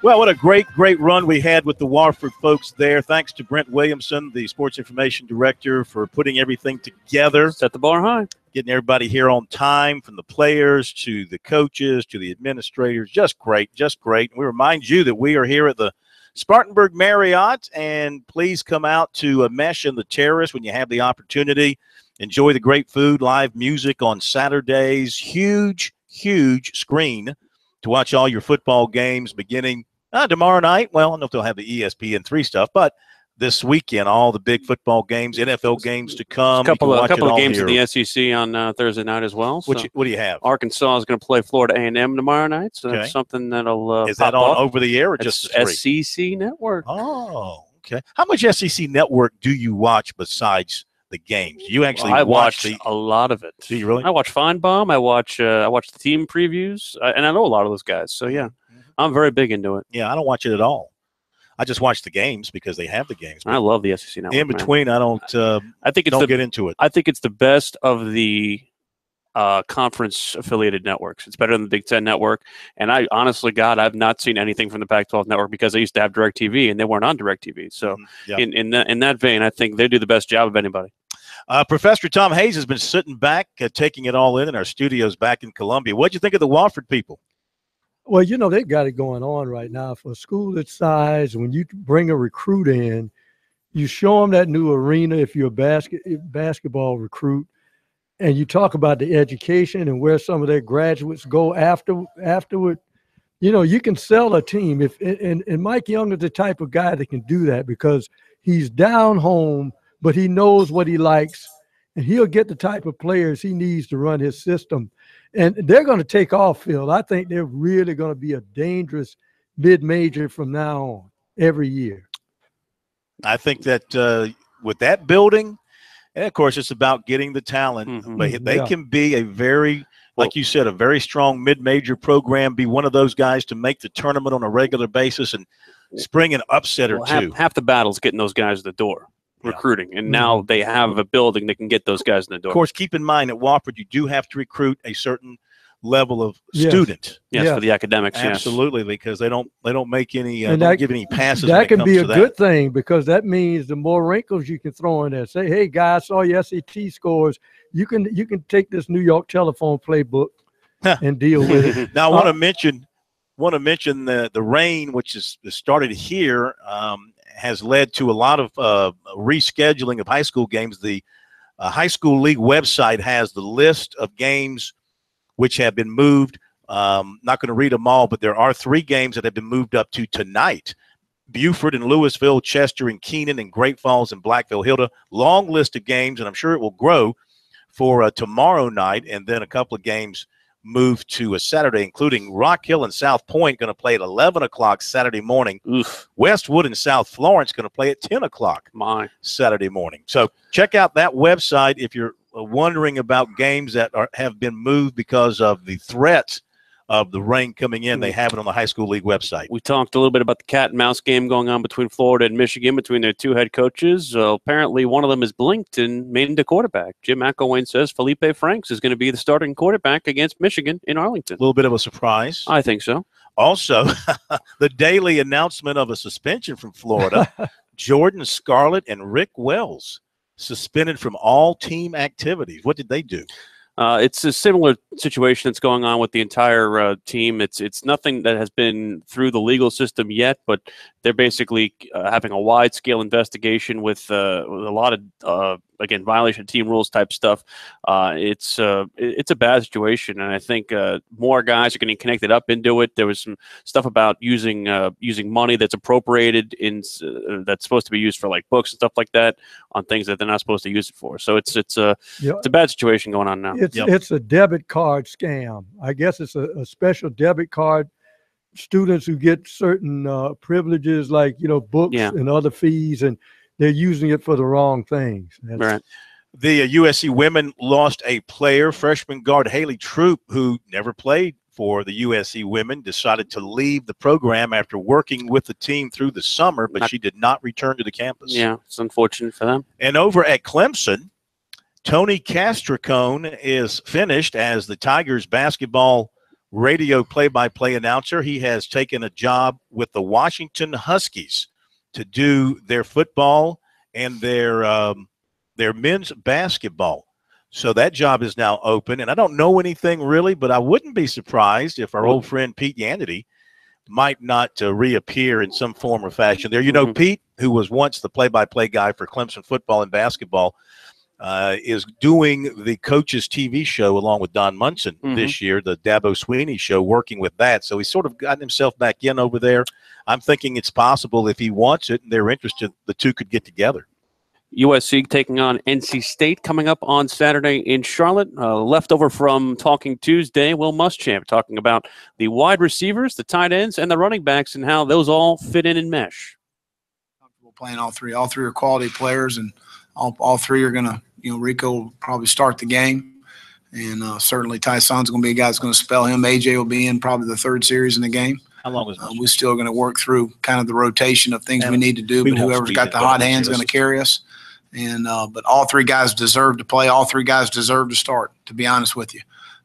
Well, what a great run we had with the Warford folks there. Thanks to Brent Williamson, the sports information director, for putting everything together. Set the bar high. Getting everybody here on time, from the players to the coaches to the administrators. Just great, just great. And we remind you that we are here at the Spartanburg Marriott, and please come out to Mesh in the Terrace when you have the opportunity. Enjoy the great food, live music on Saturdays. Huge screen to watch all your football games beginning tomorrow night. Well, I don't know if they'll have the ESPN3 stuff, but this weekend, all the big football games, NFL games to come. A couple of games in the SEC on Thursday night as well. So what do you have? Arkansas is going to play Florida A&M tomorrow night, so that's something that'll is that on over the air or just free? SEC Network. Oh, okay. How much SEC Network do you watch besides the games? You actually I watch a lot of it. Do you really? I watch Feinbaum. I watch the team previews, and I know a lot of those guys. So yeah, I'm very big into it. Yeah, I don't watch it at all. I just watch the games because they have the games. I love the SEC network. In between, I don't. I think it's don't get into it. I think it's the best of the conference affiliated networks. It's better than the Big Ten network. And I honestly, God, I've not seen anything from the Pac-12 network because I used to have DirecTV and they weren't on DirecTV. So in that vein, I think they do the best job of anybody. Professor Tom Hayes has been sitting back, taking it all in our studios back in Columbia. What'd you think of the Wofford people? Well, you know, they've got it going on right now. For a school its size, when you bring a recruit in, you show them that new arena if you're a basketball recruit, and you talk about the education and where some of their graduates go afterward. You know, you can sell a team. And Mike Young is the type of guy that can do that because he's down home, but he knows what he likes, and he'll get the type of players he needs to run his system. And they're going to take off, Phil. I think they're really going to be a dangerous mid-major from now on every year. I think that with that building, and of course, it's about getting the talent. But they can be a very, like you said, a very strong mid-major program, be one of those guys to make the tournament on a regular basis and spring an upset or two. Half the battle's getting those guys at the door. Recruiting, and now they have a building that can get those guys in the door. Of course, keep in mind at Wofford, you do have to recruit a certain level of student. Yes, for the academics. Absolutely, because they don't make any don't give any passes. That can be a good thing because that means the more wrinkles you can throw in there. Say, hey guys, saw your SAT scores. You can take this New York telephone playbook and deal with it. Now I want to mention the rain, which is started here. Has led to a lot of rescheduling of high school games. The high school league website has the list of games which have been moved. Not going to read them all, but there are 3 games that have been moved up to tonight. Buford and Louisville, Chester and Keenan, and Great Falls and Blackville Hilda. Long list of games, and I'm sure it will grow for tomorrow night, and then a couple of games moved to a Saturday, including Rock Hill and South Point going to play at 11 o'clock Saturday morning. Westwood and South Florence going to play at 10 o'clock Saturday morning. So check out that website if you're wondering about games that have been moved because of the threat of the rain coming in. They have it on the high school league website. We talked a little bit about the cat and mouse game going on between Florida and Michigan, between their 2 head coaches. Apparently one of them is blinked and made into quarterback. Jim McElwain says Felipe Franks is going to be the starting quarterback against Michigan in Arlington. A little bit of a surprise. I think so. Also, the daily announcement of a suspension from Florida, Jordan Scarlett and Rick Wells suspended from all team activities. What did they do? It's a similar situation that's going on with the entire team. It's nothing that has been through the legal system yet, but they're basically having a wide-scale investigation with a lot of again, violation of team rules type stuff. It's a bad situation, and I think more guys are getting connected up into it. There was some stuff about using money that's appropriated that's supposed to be used for like books and stuff like that on things that they're not supposed to use it for. So it's a bad situation going on now. It's a debit card scam. I guess it's a special debit card. Students who get certain privileges like books and other fees, and they're using it for the wrong things. Right. The USC women lost a player, freshman guard Haley Troop, who never played for the USC women, decided to leave the program after working with the team through the summer, but she did not return to the campus. Yeah, it's unfortunate for them. And over at Clemson, Tony Castricone is finished as the Tigers basketball radio play-by-play announcer. He has taken a job with the Washington Huskies to do their football and their men's basketball. So that job is now open, and I don't know anything really, but I wouldn't be surprised if our old friend Pete Yannity might not reappear in some form or fashion there. You know, Pete, who was once the play-by-play guy for Clemson football and basketball, is doing the Coaches TV show along with Don Munson this year, the Dabo Sweeney show, working with that. So he's sort of gotten himself back in over there. I'm thinking it's possible if he wants it and they're interested, the two could get together. USC taking on NC State coming up on Saturday in Charlotte. Leftover from Talking Tuesday, Will Muschamp talking about the wide receivers, the tight ends, and the running backs and how those all fit in and mesh. Comfortable playing all three. All three are quality players, and all three are going to, Rico will probably start the game. And certainly Tyson's going to be a guy that's going to spell him. AJ will be in probably the third series in the game. How long is we're still going to work through kind of the rotation of things we need to do, we but won't whoever's speed got it the up. hot hand's going to carry us. And but all three guys deserve to play. All three guys deserve to start, to be honest with you.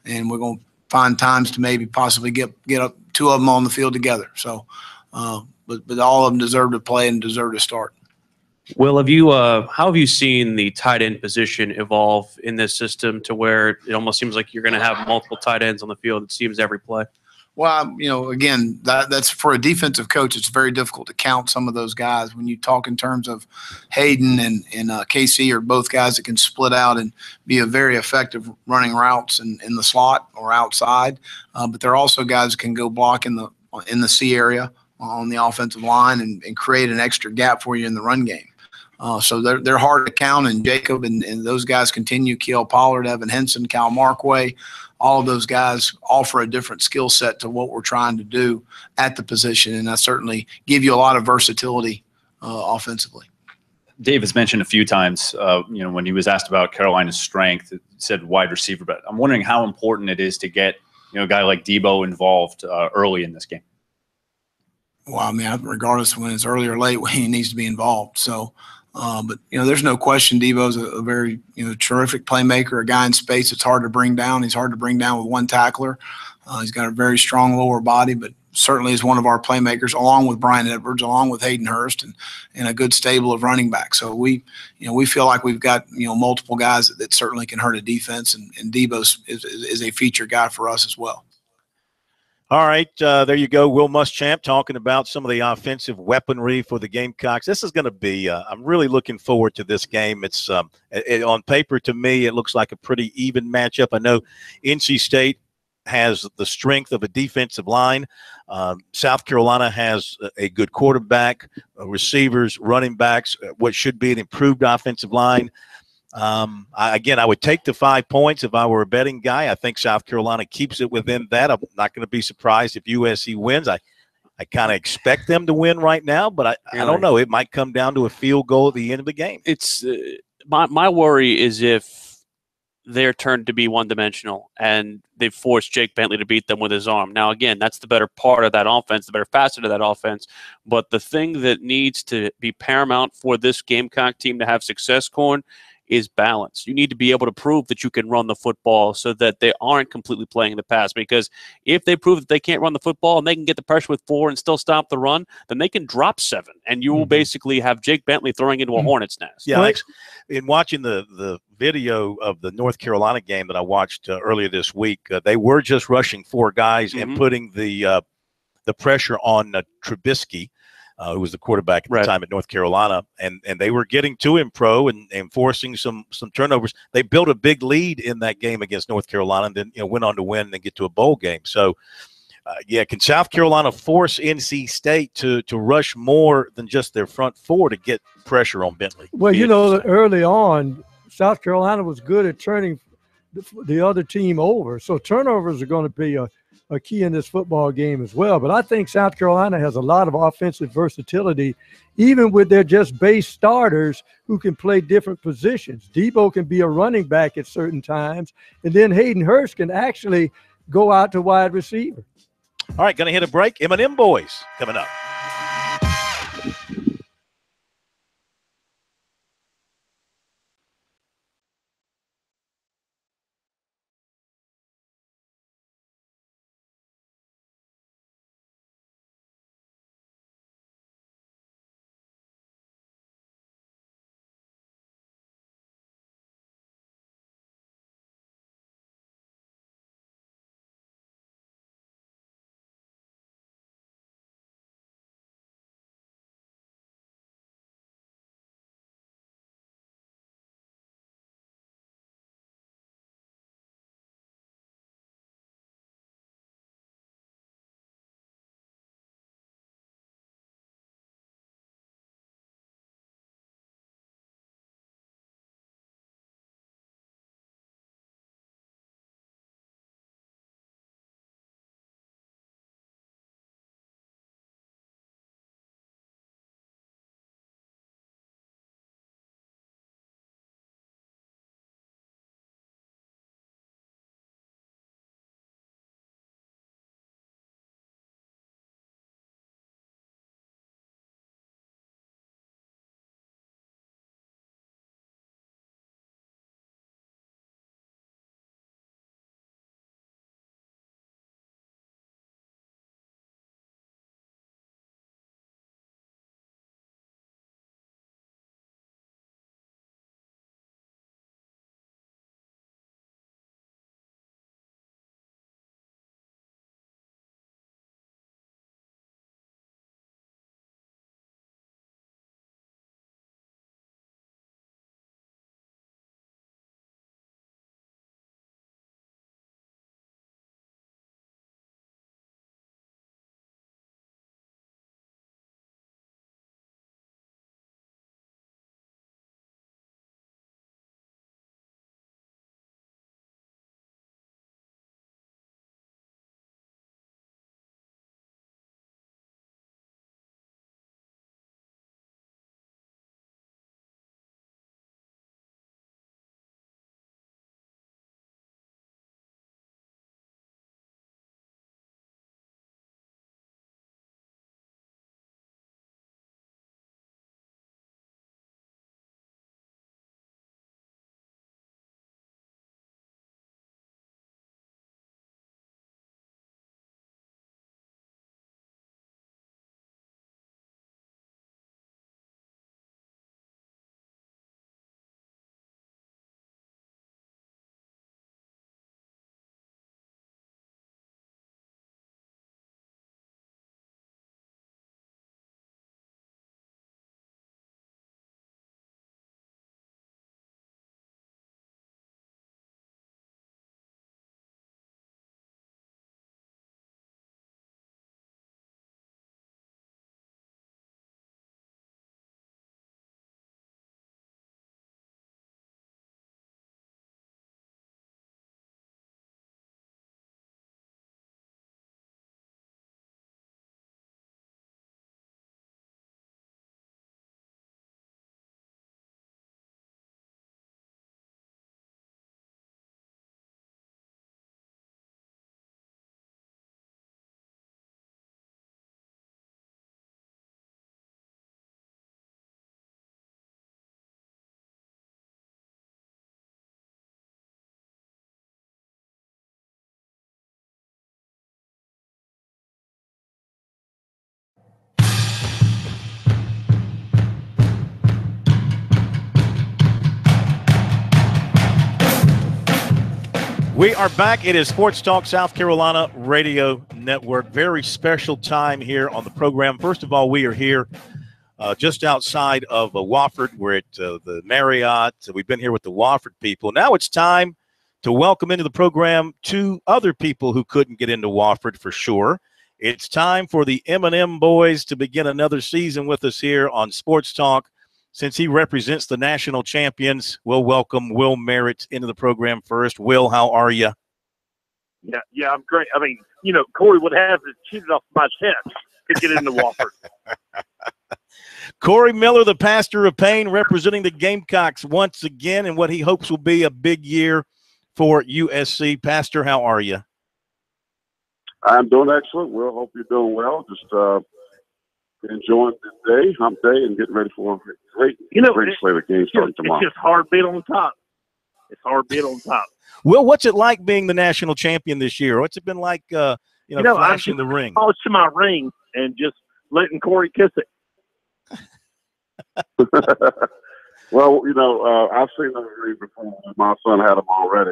And we're going to find times to maybe possibly get up two of them on the field together. So, but all of them deserve to play and deserve to start. Will, have you how have you seen the tight end position evolve in this system to where it almost seems like you're going to have multiple tight ends on the field? It seems every play. Well, again, that's for a defensive coach. It's very difficult to count some of those guys. When you talk in terms of Hayden and KC are both guys that can split out and be a very effective running routes in the slot or outside. But they're also guys that can go block in the C area on the offensive line and create an extra gap for you in the run game. So they're hard to count, and Jacob and those guys continue. Keel Pollard, Evan Henson, Cal Markway, all of those guys offer a different skill set to what we're trying to do at the position, and that certainly give you a lot of versatility offensively. Dave has mentioned a few times, when he was asked about Carolina's strength, it said wide receiver, but I'm wondering how important it is to get a guy like Debo involved early in this game. Well, I mean, regardless when it's early or late, he needs to be involved. So, but there's no question Debo's a very terrific playmaker, a guy in space that's hard to bring down. He's hard to bring down with one tackler. He's got a very strong lower body, but certainly is one of our playmakers, along with Brian Edwards, along with Hayden Hurst, and a good stable of running backs. So we feel like we've got multiple guys that certainly can hurt a defense, and Debo is a feature guy for us as well. All right, there you go. Will Muschamp talking about some of the offensive weaponry for the Gamecocks. This is going to be I'm really looking forward to this game. It's on paper, to me, it looks like a pretty even matchup. I know NC State has the strength of a defensive line. South Carolina has a good quarterback, receivers, running backs, what should be an improved offensive line. I would take the 5 points if I were a betting guy. I think South Carolina keeps it within that. I'm not going to be surprised if USC wins. I kind of expect them to win right now, but I don't know. It might come down to a field goal at the end of the game. It's my worry is if they're turned to be one-dimensional and they forced Jake Bentley to beat them with his arm. Now, again, that's the better part of that offense, the better facet of that offense. But the thing that needs to be paramount for this Gamecock team to have success, Corn, is balance. You need to be able to prove that you can run the football so that they aren't completely playing the pass, because if they prove that they can't run the football and they can get the pressure with 4 and still stop the run, then they can drop 7, and you will basically have Jake Bentley throwing into a hornet's nest. Yeah, in watching the video of the North Carolina game that I watched earlier this week, they were just rushing 4 guys and putting the pressure on Trubisky, who was the quarterback at the time at North Carolina, and they were getting to him and forcing some turnovers. They built a big lead in that game against North Carolina, and then went on to win and get to a bowl game. So, can South Carolina force NC State to rush more than just their front 4 to get pressure on Bentley? Well, early on, South Carolina was good at turning the other team over. So turnovers are going to be a key in this football game as well. But I think South Carolina has a lot of offensive versatility, even with their just base starters who can play different positions. Debo can be a running back at certain times, and then Hayden Hurst can actually go out to wide receiver. All right, going to hit a break. M&M Boys coming up. We are back. It is Sports Talk South Carolina Radio Network. Very special time here on the program. First of all, we are here just outside of Wofford. We're at the Marriott. We've been here with the Wofford people. Now it's time to welcome into the program two other people who couldn't get into Wofford for sure. It's time for the M&M boys to begin another season with us here on Sports Talk. Since he represents the national champions, we'll welcome Will Merritt into the program first. Will, how are you? Yeah, I'm great. I mean, Corey would have to cheat it off my chest to get into Wofford. Corey Miller, the pastor of Payne, representing the Gamecocks once again in what he hopes will be a big year for USC. Pastor, how are you? I'm doing excellent. Will, hope you're doing well. Just enjoying the day, hump day, and getting ready for a great slate of games starting tomorrow. It's just hard beat on top. It's hard beat on top. Will, what's it like being the national champion this year? What's it been like, flashing the ring? I'm to my ring and just letting Corey kiss it. Well, I've seen those rings before. My son had them already.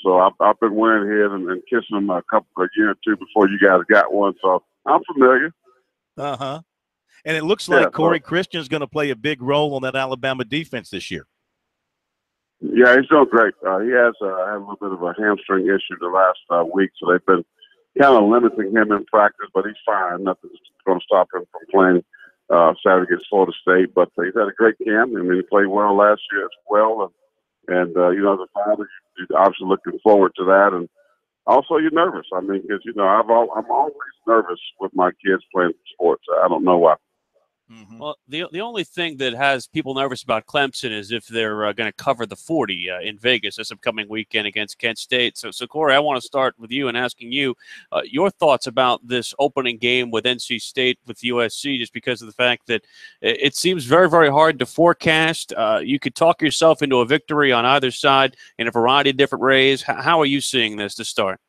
So I've been wearing his and kissing them a year or two before you guys got one. So I'm familiar. Uh-huh. And it looks like Corey Christian's going to play a big role on that Alabama defense this year. Yeah, he's doing great. He has had a little bit of a hamstring issue the last week, so they've been kind of limiting him in practice, but he's fine. Nothing's going to stop him from playing Saturday against Florida State. But he's had a great camp. I mean, he played well last year as well. And as a father, you're obviously looking forward to that. And also, you're nervous. I mean, because, I'm always nervous with my kids playing sports. I don't know why. Mm-hmm. Well, the only thing that has people nervous about Clemson is if they're going to cover the 40 in Vegas this upcoming weekend against Kent State. So Corey, I want to start with you and asking you your thoughts about this opening game with NC State with USC, just because of the fact that it seems very, very hard to forecast. You could talk yourself into a victory on either side in a variety of different ways. How are you seeing this to start?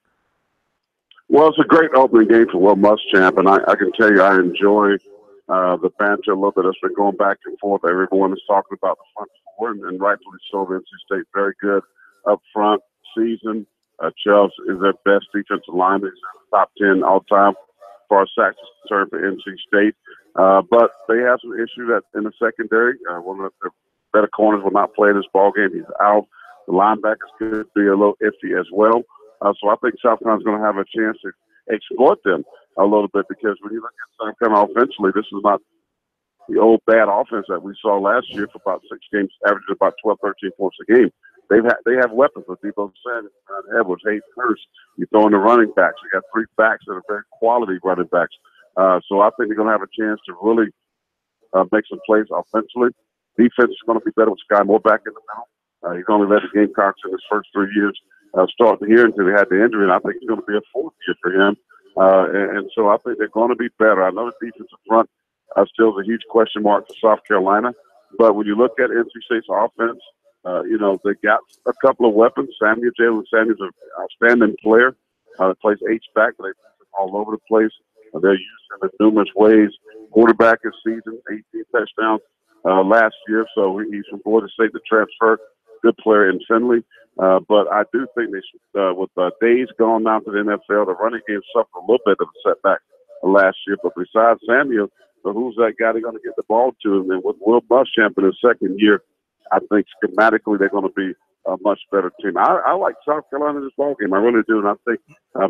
Well, it's a great opening game for Will Muschamp, and I can tell you I enjoy the banter a little bit. It's been going back and forth. Everyone is talking about the front four, and rightfully so. NC State very good up front. Season. Chubbs is their best defensive lineman. He's in the top 10 all time as far as sacks is concerned for NC State. But they have some issue that in the secondary. One of the better corners will not play this ball game. He's out. The linebackers could be a little iffy as well. So I think South Carolina's going to have a chance to exploit them a little bit, because when you look at South Carolina offensively, this is not the old bad offense that we saw last year for about 6 games, averaging about 12, 13 points a game. They have weapons with Debo Sanders, Edwards, Hayden Hurst. You throw in the running backs. You got 3 backs that are very quality running backs. So I think they're going to have a chance to really make some plays offensively. Defense is going to be better with Sky Moore back in the middle. He's only led the Gamecocks in his first 3 years starting here until he had the injury, and I think it's going to be a 4th year for him. And so I think they're going to be better. I know the defensive front still is a huge question mark for South Carolina. But when you look at NC State's offense, they got a couple of weapons. Jalen Samuel's an outstanding player. Plays H-back. They all over the place. They're used in numerous ways. Quarterback this season, 18 touchdowns last year. So he's from Florida State to transfer. Good player in Finley. But I do think they should, with days gone now to the NFL, the running game suffered a little bit of a setback last year. But besides Samuel, who's that guy they're going to get the ball to? And then with Will Muschamp in his second year, I think schematically they're going to be a much better team. I like South Carolina in this ball game. I really do. And I think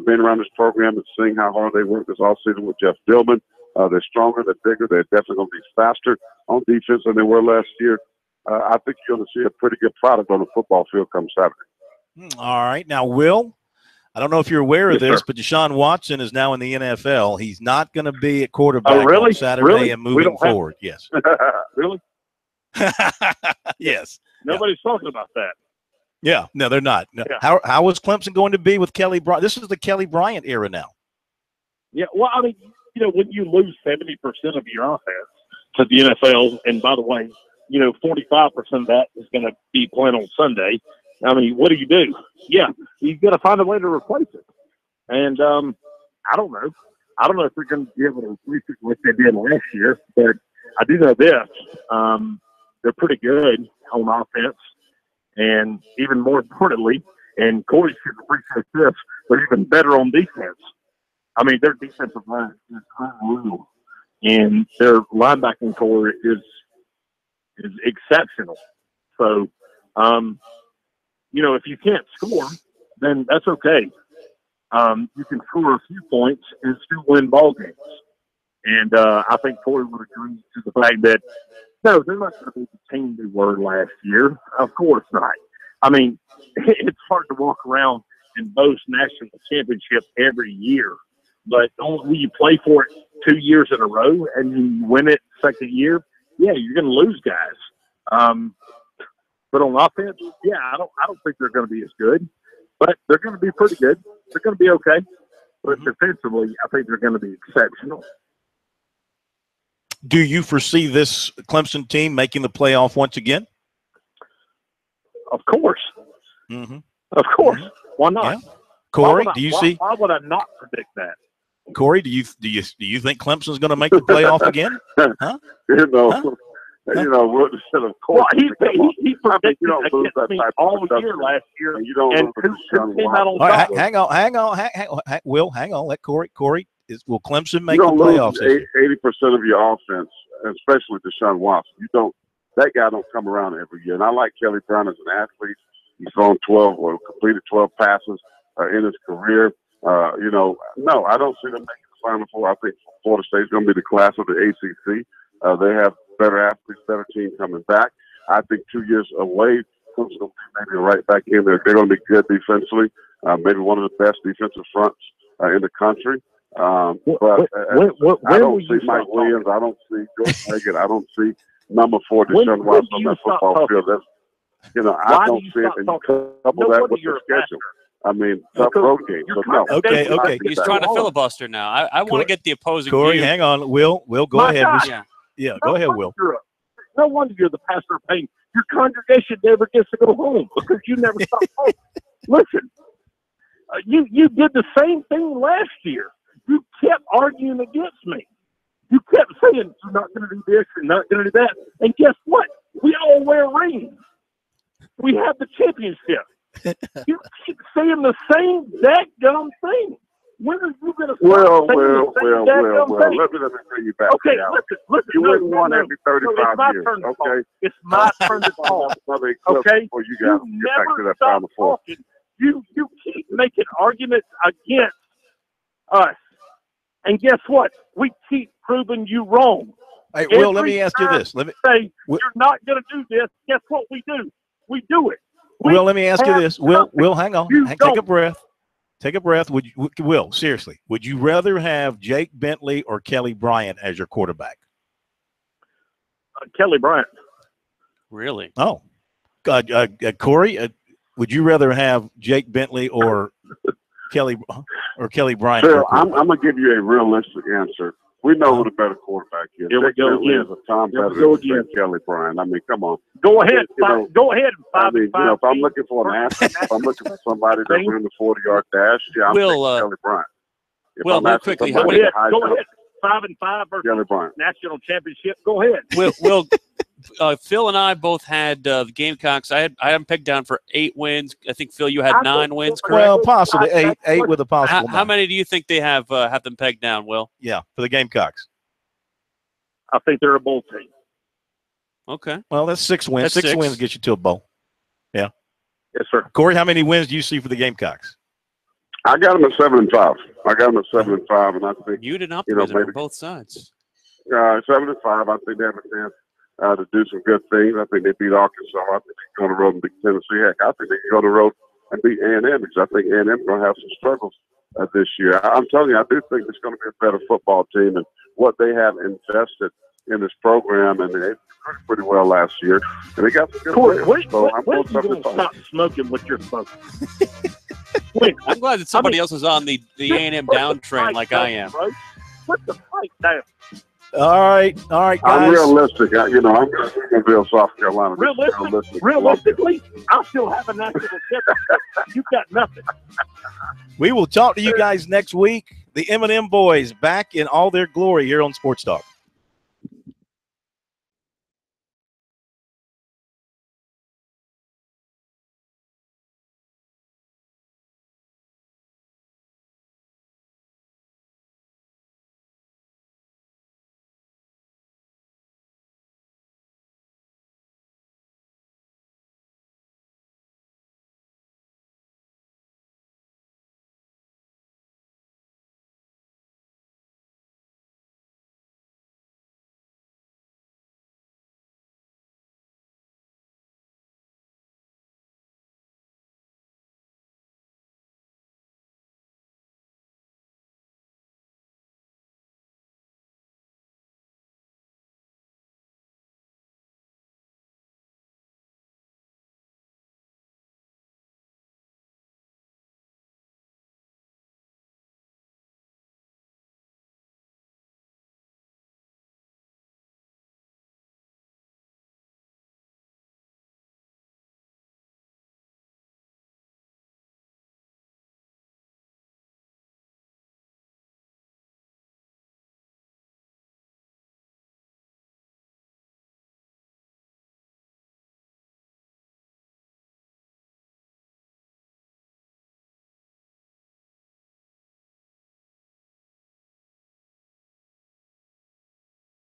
being around this program and seeing how hard they work this offseason with Jeff Dillman, they're stronger, they're bigger, they're definitely going to be faster on defense than they were last year. I think you're going to see a pretty good product on the football field come Saturday. All right. Now, Will, I don't know if you're aware of this, sir. but Deshaun Watson is now in the NFL. He's not going to be at quarterback on Saturday and moving forward. Yes. Really? Yes. Nobody's talking about that. Yeah. No, they're not. No. Yeah. How is Clemson going to be with Kelly Bryant? This is the Kelly Bryant era now. Yeah, well, I mean, when you lose 70% of your offense to the NFL, and by the way, 45% of that is going to be playing on Sunday. I mean, what do you do? Yeah, you got to find a way to replace it. And I don't know. I don't know if they're going to be able to replace it like they did last year, but I do know this. They're pretty good on offense. And even more importantly, And Corey should appreciate this. They're even better on defense. I mean, their defensive line is unreal, and their linebacking core is exceptional. So, if you can't score, then that's okay. You can score a few points and still win ball games. And I think Corey would agree to the fact that, no, they're not going to be the team they were last year. Of course not. I mean, it's hard to walk around and boast national championship every year. But only you play for it 2 years in a row and you win it second year, yeah, you're going to lose guys. But on offense, yeah, I don't think they're going to be as good. But they're going to be pretty good. They're going to be okay. But defensively, I think they're going to be exceptional. Do you foresee this Clemson team making the playoff once again? Of course. Mm-hmm. Of course. Why not? Yeah. Corey, do you see? Why would I not predict that? Corey, do you think Clemson's going to make the playoff again? Huh? You know, Huh? you know, what instead of course. Well, he predicted you don't lose that me type all of year last year. You don't and lose who Deshaun came out on All right, top? hang on. Will, hang on. Let Corey. Will Clemson make You the don't playoffs this lose year? 80% of your offense, especially Deshaun Watson. You don't. That guy don't come around every year. And I like Kelly Brown as an athlete. He's thrown 12 or completed 12 passes in his career. No, I don't see them making the Final Four. I think Florida State's going to be the class of the ACC. They have better athletes, better team coming back. I think 2 years away, Clemson's going to be maybe right back in there. They're going to be good defensively, maybe one of the best defensive fronts in the country. I don't see Mike Williams. I don't see George Hagan. I don't see number 4 Deshaun Watson on that football field. I don't see it. And you couple that with the schedule. I mean, tough road games. So no. Okay. He's trying to filibuster now. I want to get the opposing Corey, view. hang on. Will, go My ahead. God. Yeah, go ahead, Will. No wonder you're the pastor of pain. Your congregation never gets to go home because you never stop home. Listen, you did the same thing last year. You kept arguing against me. You kept saying, you're not going to do this, you're not going to do that. And guess what? We all wear rings. We have the championship. You keep saying the same dadgum thing. When are you going to stop Well, thing? let me bring you back. Okay, listen. You win one every 35 years. Okay? It's my turn to talk. Okay? Before you guys You get back to never that stop Final Four. talking. You keep making arguments against us. And guess what? We keep proving you wrong. Hey, Will, let me ask you this. Say, you're not going to do this. Guess what we do? We do it. Will, let me ask you this. Will, hang on. Take don't. a breath. Take a breath. Will, seriously, would you rather have Jake Bentley or Kelly Bryant as your quarterback? Kelly Bryant. Really? Oh. Corey, would you rather have Jake Bentley or Kelly Bryant? Phil, I'm going to give you a realistic answer. We know who the better quarterback is. Here we go again. Is a Tom better than Kelly Bryant. I mean, come on. Go ahead. Go ahead. If I'm looking for an athlete, if I'm looking for somebody to win the 40-yard dash, I'm taking Kelly Bryant. Real quickly, go ahead. 5-5 versus Kelly Bryant. national championship. Go ahead. Will Phil and I both had the Gamecocks. I had them pegged down for 8 wins. I think, Phil, you had 9 wins, correct? Well, possibly 8 with a possible. How many do you think they have them pegged down, Will? Yeah, for the Gamecocks. I think they're a bowl team. Okay. Well, that's 6 wins. That's 6 wins gets you to a bowl. Yeah. Yes, sir. Corey, how many wins do you see for the Gamecocks? I got them at 7-5. And I think you did optimism on both sides. 7-5. I think they have a chance to do some good things. I think they beat Arkansas. I think they can go on the road and beat Tennessee. Heck, I think they can go on the road and beat A&M because I think A&M is going to have some struggles this year. I'm telling you, I do think it's going to be a better football team, and what they have invested in this program, and they did pretty well last year. And they got some good players. When are you going to stop smoking what you're smoking? I'm glad that somebody else is on the A&M downtrend like I am. Put the fight down. All right, guys. I'm realistic. I'm going to build South Carolina. Realistically, I still have a national championship. You've got nothing. We will talk to you guys next week. The M&M boys back in all their glory here on Sports Talk.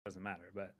doesn't matter. But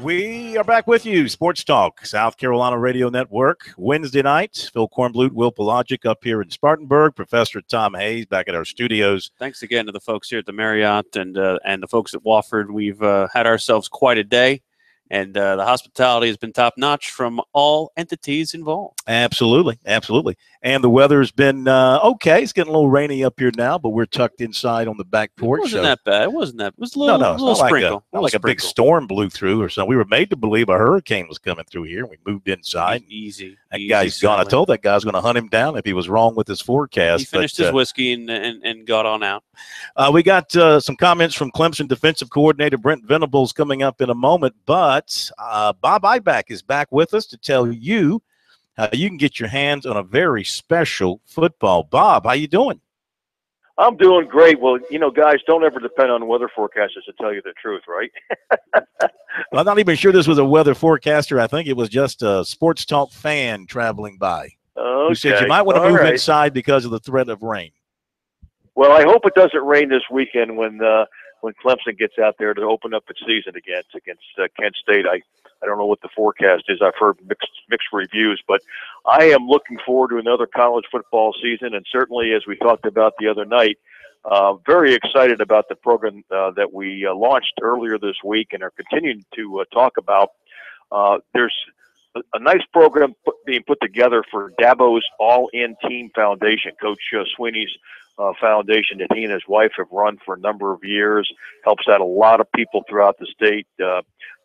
We are back with you, Sports Talk, South Carolina Radio Network. Wednesday night, Phil Kornblut, Will Pelagic up here in Spartanburg. Professor Tom Hayes back at our studios. Thanks again to the folks here at the Marriott and the folks at Wofford. We've had ourselves quite a day, and the hospitality has been top-notch from all entities involved. Absolutely, absolutely. And the weather's been okay. It's getting a little rainy up here now, but we're tucked inside on the back porch. It wasn't that bad. It wasn't that. It was a little, little sprinkle. Not like a big storm blew through or something. We were made to believe a hurricane was coming through here. We moved inside. Easy. That guy's gone. I told that guy I was going to hunt him down if he was wrong with his forecast. He finished his whiskey and got on out. We got some comments from Clemson defensive coordinator Brent Venables coming up in a moment, but Bob Eibach is back with us to tell you how you can get your hands on a very special football. Bob, how you doing? I'm doing great. Well, you know, guys, don't ever depend on weather forecasters to tell you the truth, right? Well, I'm not even sure this was a weather forecaster. I think it was just a Sports Talk fan traveling by who said you might want to move inside because of the threat of rain. Well, I hope it doesn't rain this weekend when Clemson gets out there to open up its season against Kent State. I don't know what the forecast is. I've heard mixed reviews, but I am looking forward to another college football season, and certainly, as we talked about the other night, very excited about the program that we launched earlier this week and are continuing to talk about. There's a nice program being put together for Dabo's All-In Team Foundation, Coach Sweeney's foundation that he and his wife have run for a number of years, helps out a lot of people throughout the state.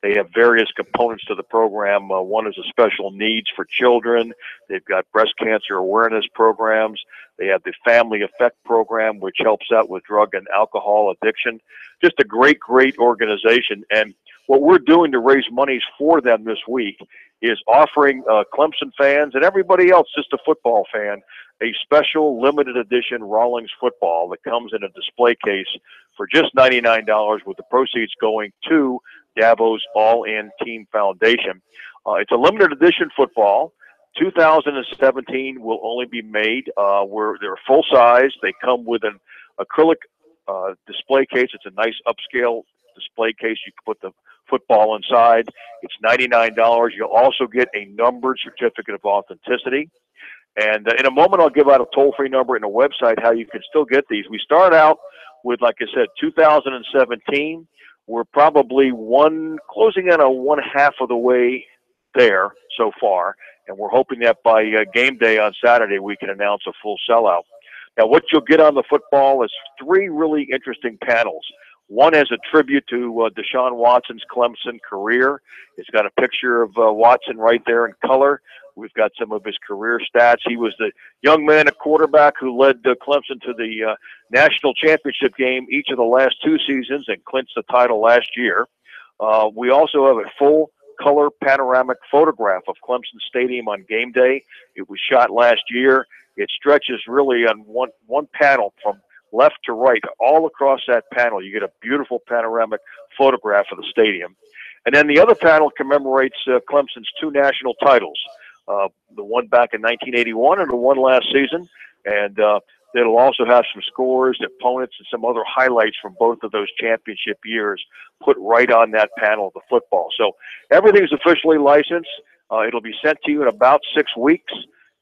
They have various components to the program. One is a special needs for children. They've got breast cancer awareness programs. They have the Family Effect program, which helps out with drug and alcohol addiction. Just a great, great organization. And what we're doing to raise monies for them this week is offering Clemson fans and everybody else, just a football fan, a special limited edition Rawlings football that comes in a display case for just $99, with the proceeds going to Dabo's All-In Team Foundation. It's a limited edition football. 2017 will only be made. They're full size. They come with an acrylic display case. It's a nice upscale display case. You can put the football inside. It's $99. You'll also get a numbered certificate of authenticity. And in a moment, I'll give out a toll-free number and a website how you can still get these. We start out with, like I said, 2017. We're probably closing in on 1/2 of the way there so far. And we're hoping that by game day on Saturday, we can announce a full sellout. Now, what you'll get on the football is 3 really interesting panels. One has a tribute to Deshaun Watson's Clemson career. It's got a picture of Watson right there in color. We've got some of his career stats. He was the young man at quarterback who led Clemson to the national championship game each of the last 2 seasons and clinched the title last year. We also have a full color panoramic photograph of Clemson Stadium on game day. It was shot last year. It stretches really on one panel from left to right. All across that panel, you get a beautiful panoramic photograph of the stadium. And then the other panel commemorates Clemson's 2 national titles, the one back in 1981 and the one last season. And it'll also have some scores, opponents, and some other highlights from both of those championship years put right on that panel of the football. So everything's officially licensed. It'll be sent to you in about 6 weeks.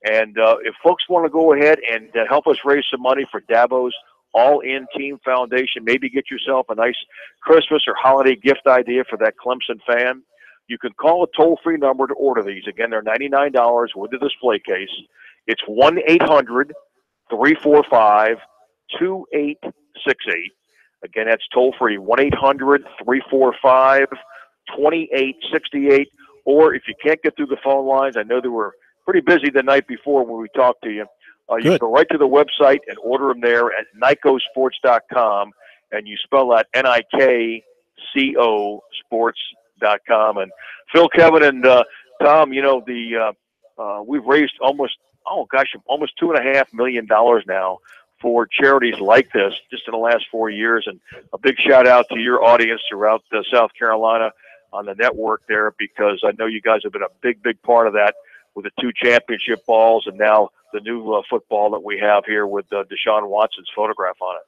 And if folks want to go ahead and help us raise some money for Dabo's All-In Team Foundation, maybe get yourself a nice Christmas or holiday gift idea for that Clemson fan, you can call a toll-free number to order these. Again, they're $99 with the display case. It's 1-800-345-2868. Again, that's toll-free, 1-800-345-2868. Or if you can't get through the phone lines, I know they were pretty busy the night before when we talked to you. You can go right to the website and order them there at NICOsports.com, and you spell that NIKCO sports.com. And Phil, Kevin, and Tom, you know, we've raised almost $2.5 million now for charities like this just in the last 4 years. And a big shout out to your audience throughout South Carolina on the network there, because I know you guys have been a big, big part of that with the 2 championship balls and now the new football that we have here with Deshaun Watson's photograph on it.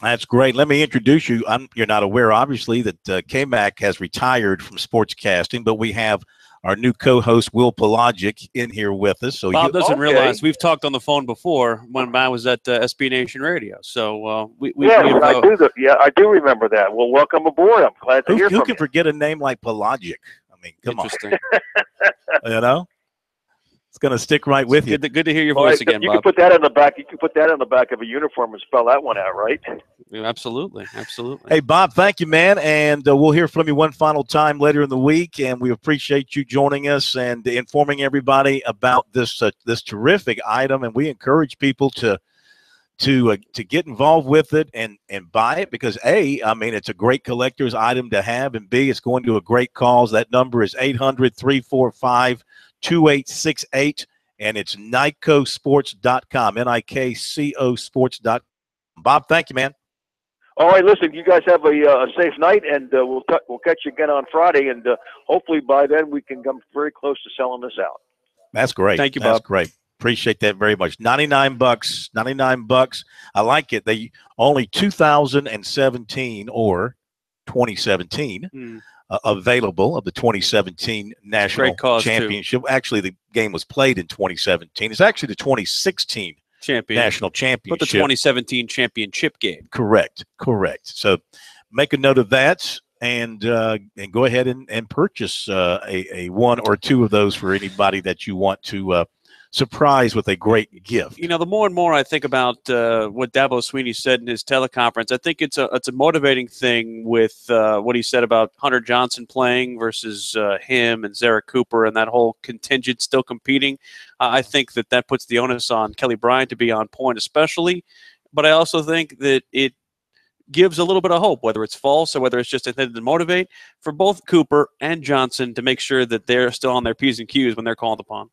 That's great. Let me introduce you. You're not aware, obviously, that K-Mac has retired from sportscasting, but we have our new co-host, Will Pelagic, in here with us. So Bob doesn't realize we've talked on the phone before when I was at SB Nation Radio. So I do remember that. Well, welcome aboard. I'm glad to hear from you. Who can forget a name like Pelagic? I mean, come on. You know? It's going to stick right with you. Good to hear your voice again, Bob. You can put that on the back of a uniform and spell that one out, right? Yeah, absolutely. Hey, Bob, thank you, man. And we'll hear from you one final time later in the week. And we appreciate you joining us and informing everybody about this terrific item. And we encourage people to get involved with it and buy it because, A, I mean, it's a great collector's item to have, and B, it's going to a great cause. That number is 800-345-2868, and it's NICOsports.com, NIKCO sports.com. Bob, thank you, man. All right, listen, you guys have a safe night, and we'll catch you again on Friday, and hopefully by then we can come very close to selling this out. That's great. Thank you, Bob. That's great. Appreciate that very much. $99. I like it. They only 2017 or 2017 available of the 2017 National Championship. Too. Actually, the game was played in 2017. It's actually the 2016 National Championship. But the 2017 championship game. Correct. So make a note of that. And go ahead and purchase a one or two of those for anybody that you want to surprise with a great gift. You know, the more and more I think about what Dabo Swinney said in his teleconference, I think it's a motivating thing with what he said about Hunter Johnson playing versus him and Zara Cooper and that whole contingent still competing. I think that puts the onus on Kelly Bryant to be on point especially, but I also think that it gives a little bit of hope, whether it's false or whether it's just intended to motivate, for both Cooper and Johnson to make sure that they're still on their P's and Q's when they're called upon.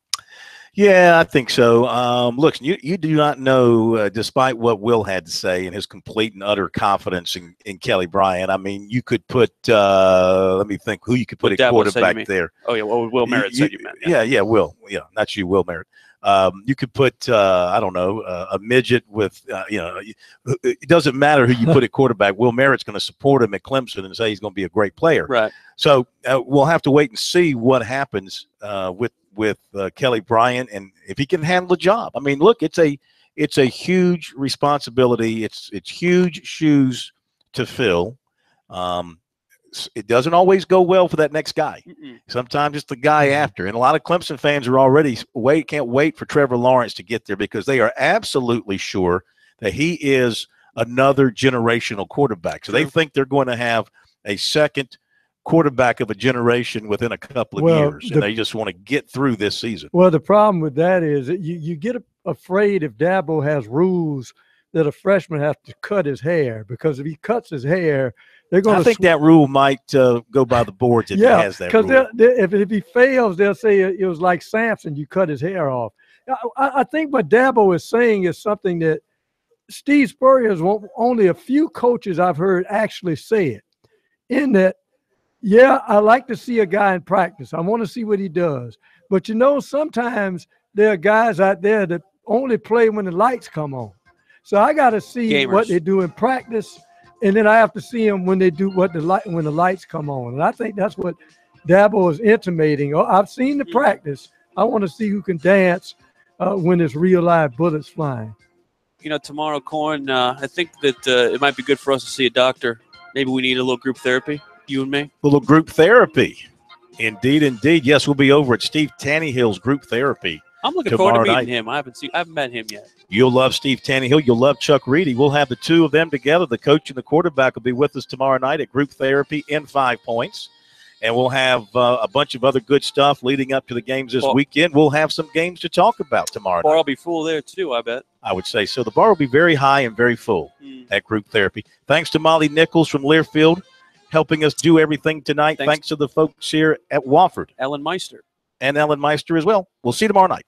Yeah, I think so. Look, you do not know, despite what Will had to say and his complete and utter confidence in Kelly Bryant. I mean, you could put, let me think who you could put at quarterback there. Oh, yeah, well, Will Merritt said you meant. Yeah, Will. Yeah, not you, Will Merritt. You could put, I don't know, a midget with, it doesn't matter who you put at quarterback. Will Merritt's going to support him at Clemson and say he's going to be a great player. Right. So we'll have to wait and see what happens with Kelly Bryant and if he can handle the job. I mean, look, it's a huge responsibility. It's huge shoes to fill. It doesn't always go well for that next guy. Sometimes it's the guy after. And a lot of Clemson fans are already can't wait for Trevor Lawrence to get there because they are absolutely sure that he is another generational quarterback. So they think they're going to have a second quarterback of a generation within a couple of years, and they just want to get through this season. Well, the problem with that is that you get afraid if Dabo has rules that a freshman has to cut his hair, because if he cuts his hair, they're going to. I think that rule might go by the boards if he has that rule. Because if he fails, they'll say it was like Samson, you cut his hair off. I think what Dabo is saying is something that Steve Spurrier is only a few coaches I've heard actually say it, in that, yeah, I like to see a guy in practice. I want to see what he does. But, sometimes there are guys out there that only play when the lights come on. So I got to see what they do in practice, and then I have to see them when they do when the lights come on. And I think that's what Dabo is intimating. Oh, I've seen the practice. I want to see who can dance when there's real live bullets flying. Tomorrow, Corn, I think that it might be good for us to see a doctor. Maybe we need a little group therapy. You and me? A little group therapy. Indeed. Yes, we'll be over at Steve Tannehill's group therapy. I'm looking forward to meeting him. I haven't met him yet. You'll love Steve Tannehill. You'll love Chuck Reedy. We'll have the two of them together. The coach and the quarterback will be with us tomorrow night at group therapy in 5 Points. And we'll have a bunch of other good stuff leading up to the games this weekend. We'll have some games to talk about tomorrow night. Bar will be full there, too, I bet. I would say so. The bar will be very high and very full at group therapy. Thanks to Molly Nichols from Learfield, helping us do everything tonight. Thanks to the folks here at Wofford. Ellen Meister. And Ellen Meister as well. We'll see you tomorrow night.